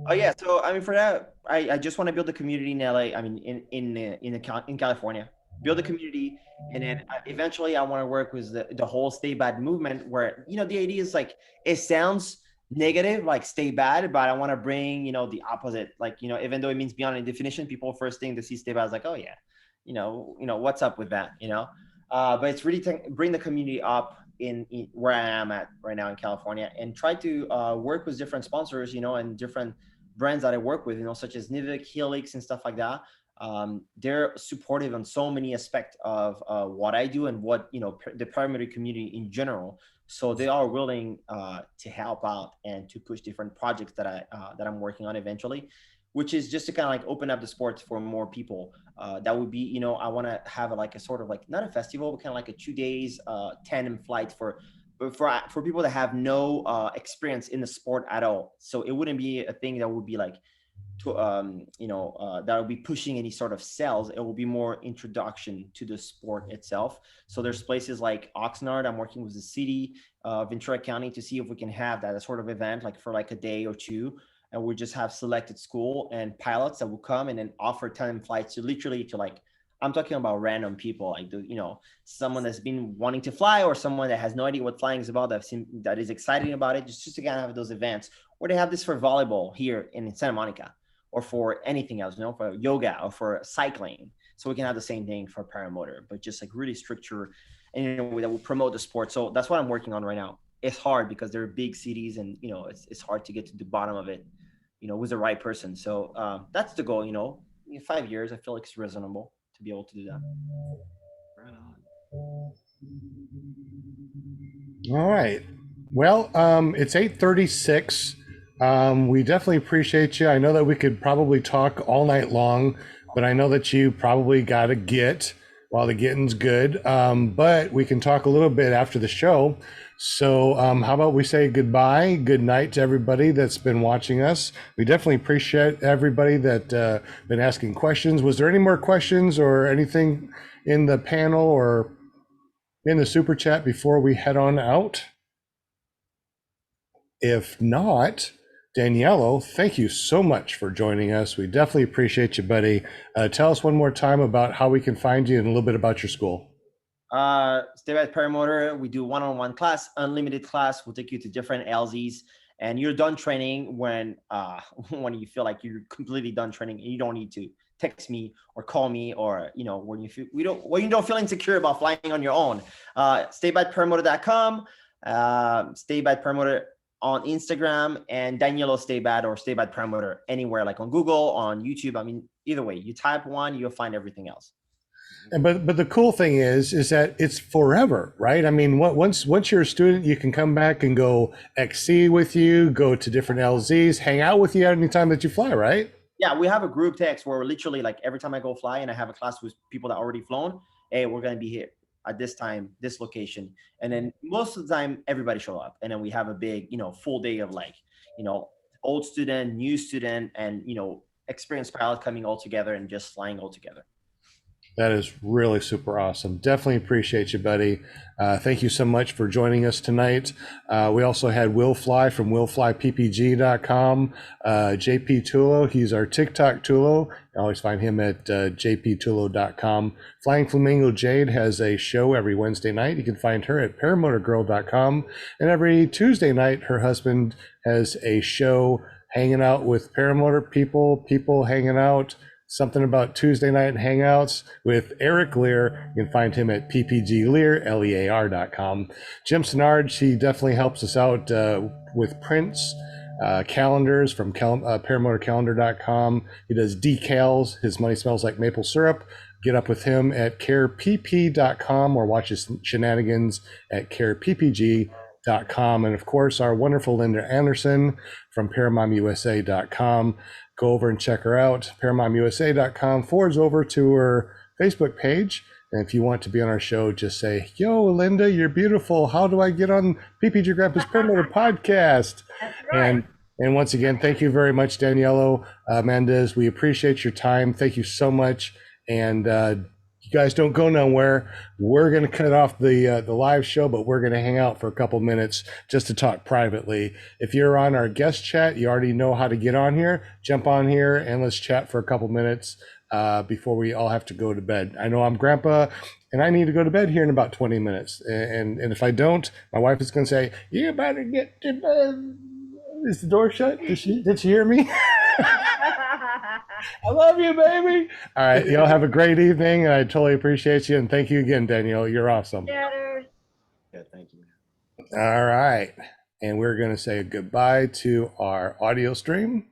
Oh yeah, so I mean, for that, I just want to build a community in LA. I mean, in California, build a community, and then eventually I want to work with the whole stay bad movement. Where the idea is like it sounds negative, like stay bad, but I want to bring the opposite. Like even though it means beyond a definition, people first thing to see stay bad is like, oh yeah, what's up with that, but it's really to bring the community up in where I am at right now in California, and try to work with different sponsors, and different brands that I work with, such as Nivik, Helix, and stuff like that. They're supportive on so many aspects of what I do and what the paramedic community in general. So they are willing to help out and to push different projects that I'm working on eventually, which is just to kind of like open up the sports for more people. That would be, I want to have like a sort of like not a festival, but kind of like a 2 days tandem flight for people that have no experience in the sport at all. So it wouldn't be a thing that would be like that would be pushing any sort of sales. It will be more introduction to the sport itself. So there's places like Oxnard. I'm working with the city, Ventura County, to see if we can have that sort of event, like for like a day or two. And we just have selected school and pilots that will come and then offer tandem flights to literally to like, I'm talking about random people, like someone that's been wanting to fly, or someone that has no idea what flying is about, that is excited about it, just to kind of have those events. Or they have this for volleyball here in Santa Monica, or for anything else, for yoga or for cycling. So we can have the same thing for paramotor, but just like really structure and that will promote the sport. So that's what I'm working on right now. It's hard because they're big cities, and it's hard to get to the bottom of it, with the right person. So that's the goal. In 5 years, I feel like it's reasonable to be able to do that. Right on. All right. Well, it's 8:36. We definitely appreciate you. I know that we could probably talk all night long, but I know that you probably got to get while the getting's good. But we can talk a little bit after the show. So how about we say goodbye, good night to everybody that's been watching us. We definitely appreciate everybody that been asking questions. Was there any more questions or anything in the panel or in the super chat before we head on out? If not, Danielo, thank you so much for joining us. We definitely appreciate you, buddy. Tell us one more time about how we can find you and a little bit about your school. Stay at Paramotor. We do one-on-one class, unlimited class. We'll take you to different LZs, and you're done training when you feel like you're completely done training, and you don't need to text me or call me, or when you don't feel insecure about flying on your own. Staybadparamotor.com. Stay by Paramotor on Instagram, and Danielo Stay Bad or Stay Bad Paramotor anywhere, like on Google, on YouTube. I mean, either way, you type one, you'll find everything else. But the cool thing is that it's forever, right? I mean, once you're a student, you can come back and go XC with you, go to different LZs, hang out with you anytime that you fly, right? Yeah, we have a group text where we're literally like every time I go fly and I have a class with people that already flown, hey, we're gonna be here at this time, this location, and then most of the time everybody show up, and then we have a big, full day of like, old student, new student, and experienced pilot coming all together and just flying all together. That is really super awesome. Definitely appreciate you, buddy. Thank you so much for joining us tonight. We also had Will Fly from willflyppg.com. JP Tulo, he's our TikTok Tulo. You always find him at jptulo.com. Flying Flamingo Jade has a show every Wednesday night. You can find her at paramotorgirl.com. And every Tuesday night, her husband has a show hanging out with paramotor people hanging out. Something about Tuesday night hangouts with Eric Lear. You can find him at ppglear, lear.com. Jim Senard, he definitely helps us out with prints, calendars from paramotorcalendar.com. He does decals. His money smells like maple syrup. Get up with him at carepp.com or watch his shenanigans at careppg.com. And of course, our wonderful Linda Anderson from paramomusa.com. Go over and check her out. paramomusa.com forwards over to her Facebook page. And if you want to be on our show, just say, yo, Linda, you're beautiful. How do I get on PPG Grandpa's Paramotor podcast? That's right. And once again, thank you very much, Danielo Mendes. We appreciate your time. Thank you so much. And You guys don't go nowhere. We're going to cut off the live show, but we're going to hang out for a couple minutes just to talk privately. If you're on our guest chat, you already know how to get on here. Jump on here and let's chat for a couple minutes before we all have to go to bed. I know I'm Grandpa, and I need to go to bed here in about 20 minutes. And if I don't, my wife is going to say, "You better get to bed." Is the door shut? Did she hear me? I love you, baby. All right. Y'all have a great evening. I totally appreciate you. And thank you again, Danielle. You're awesome. Later. Yeah, thank you. All right. And we're going to say goodbye to our audio stream.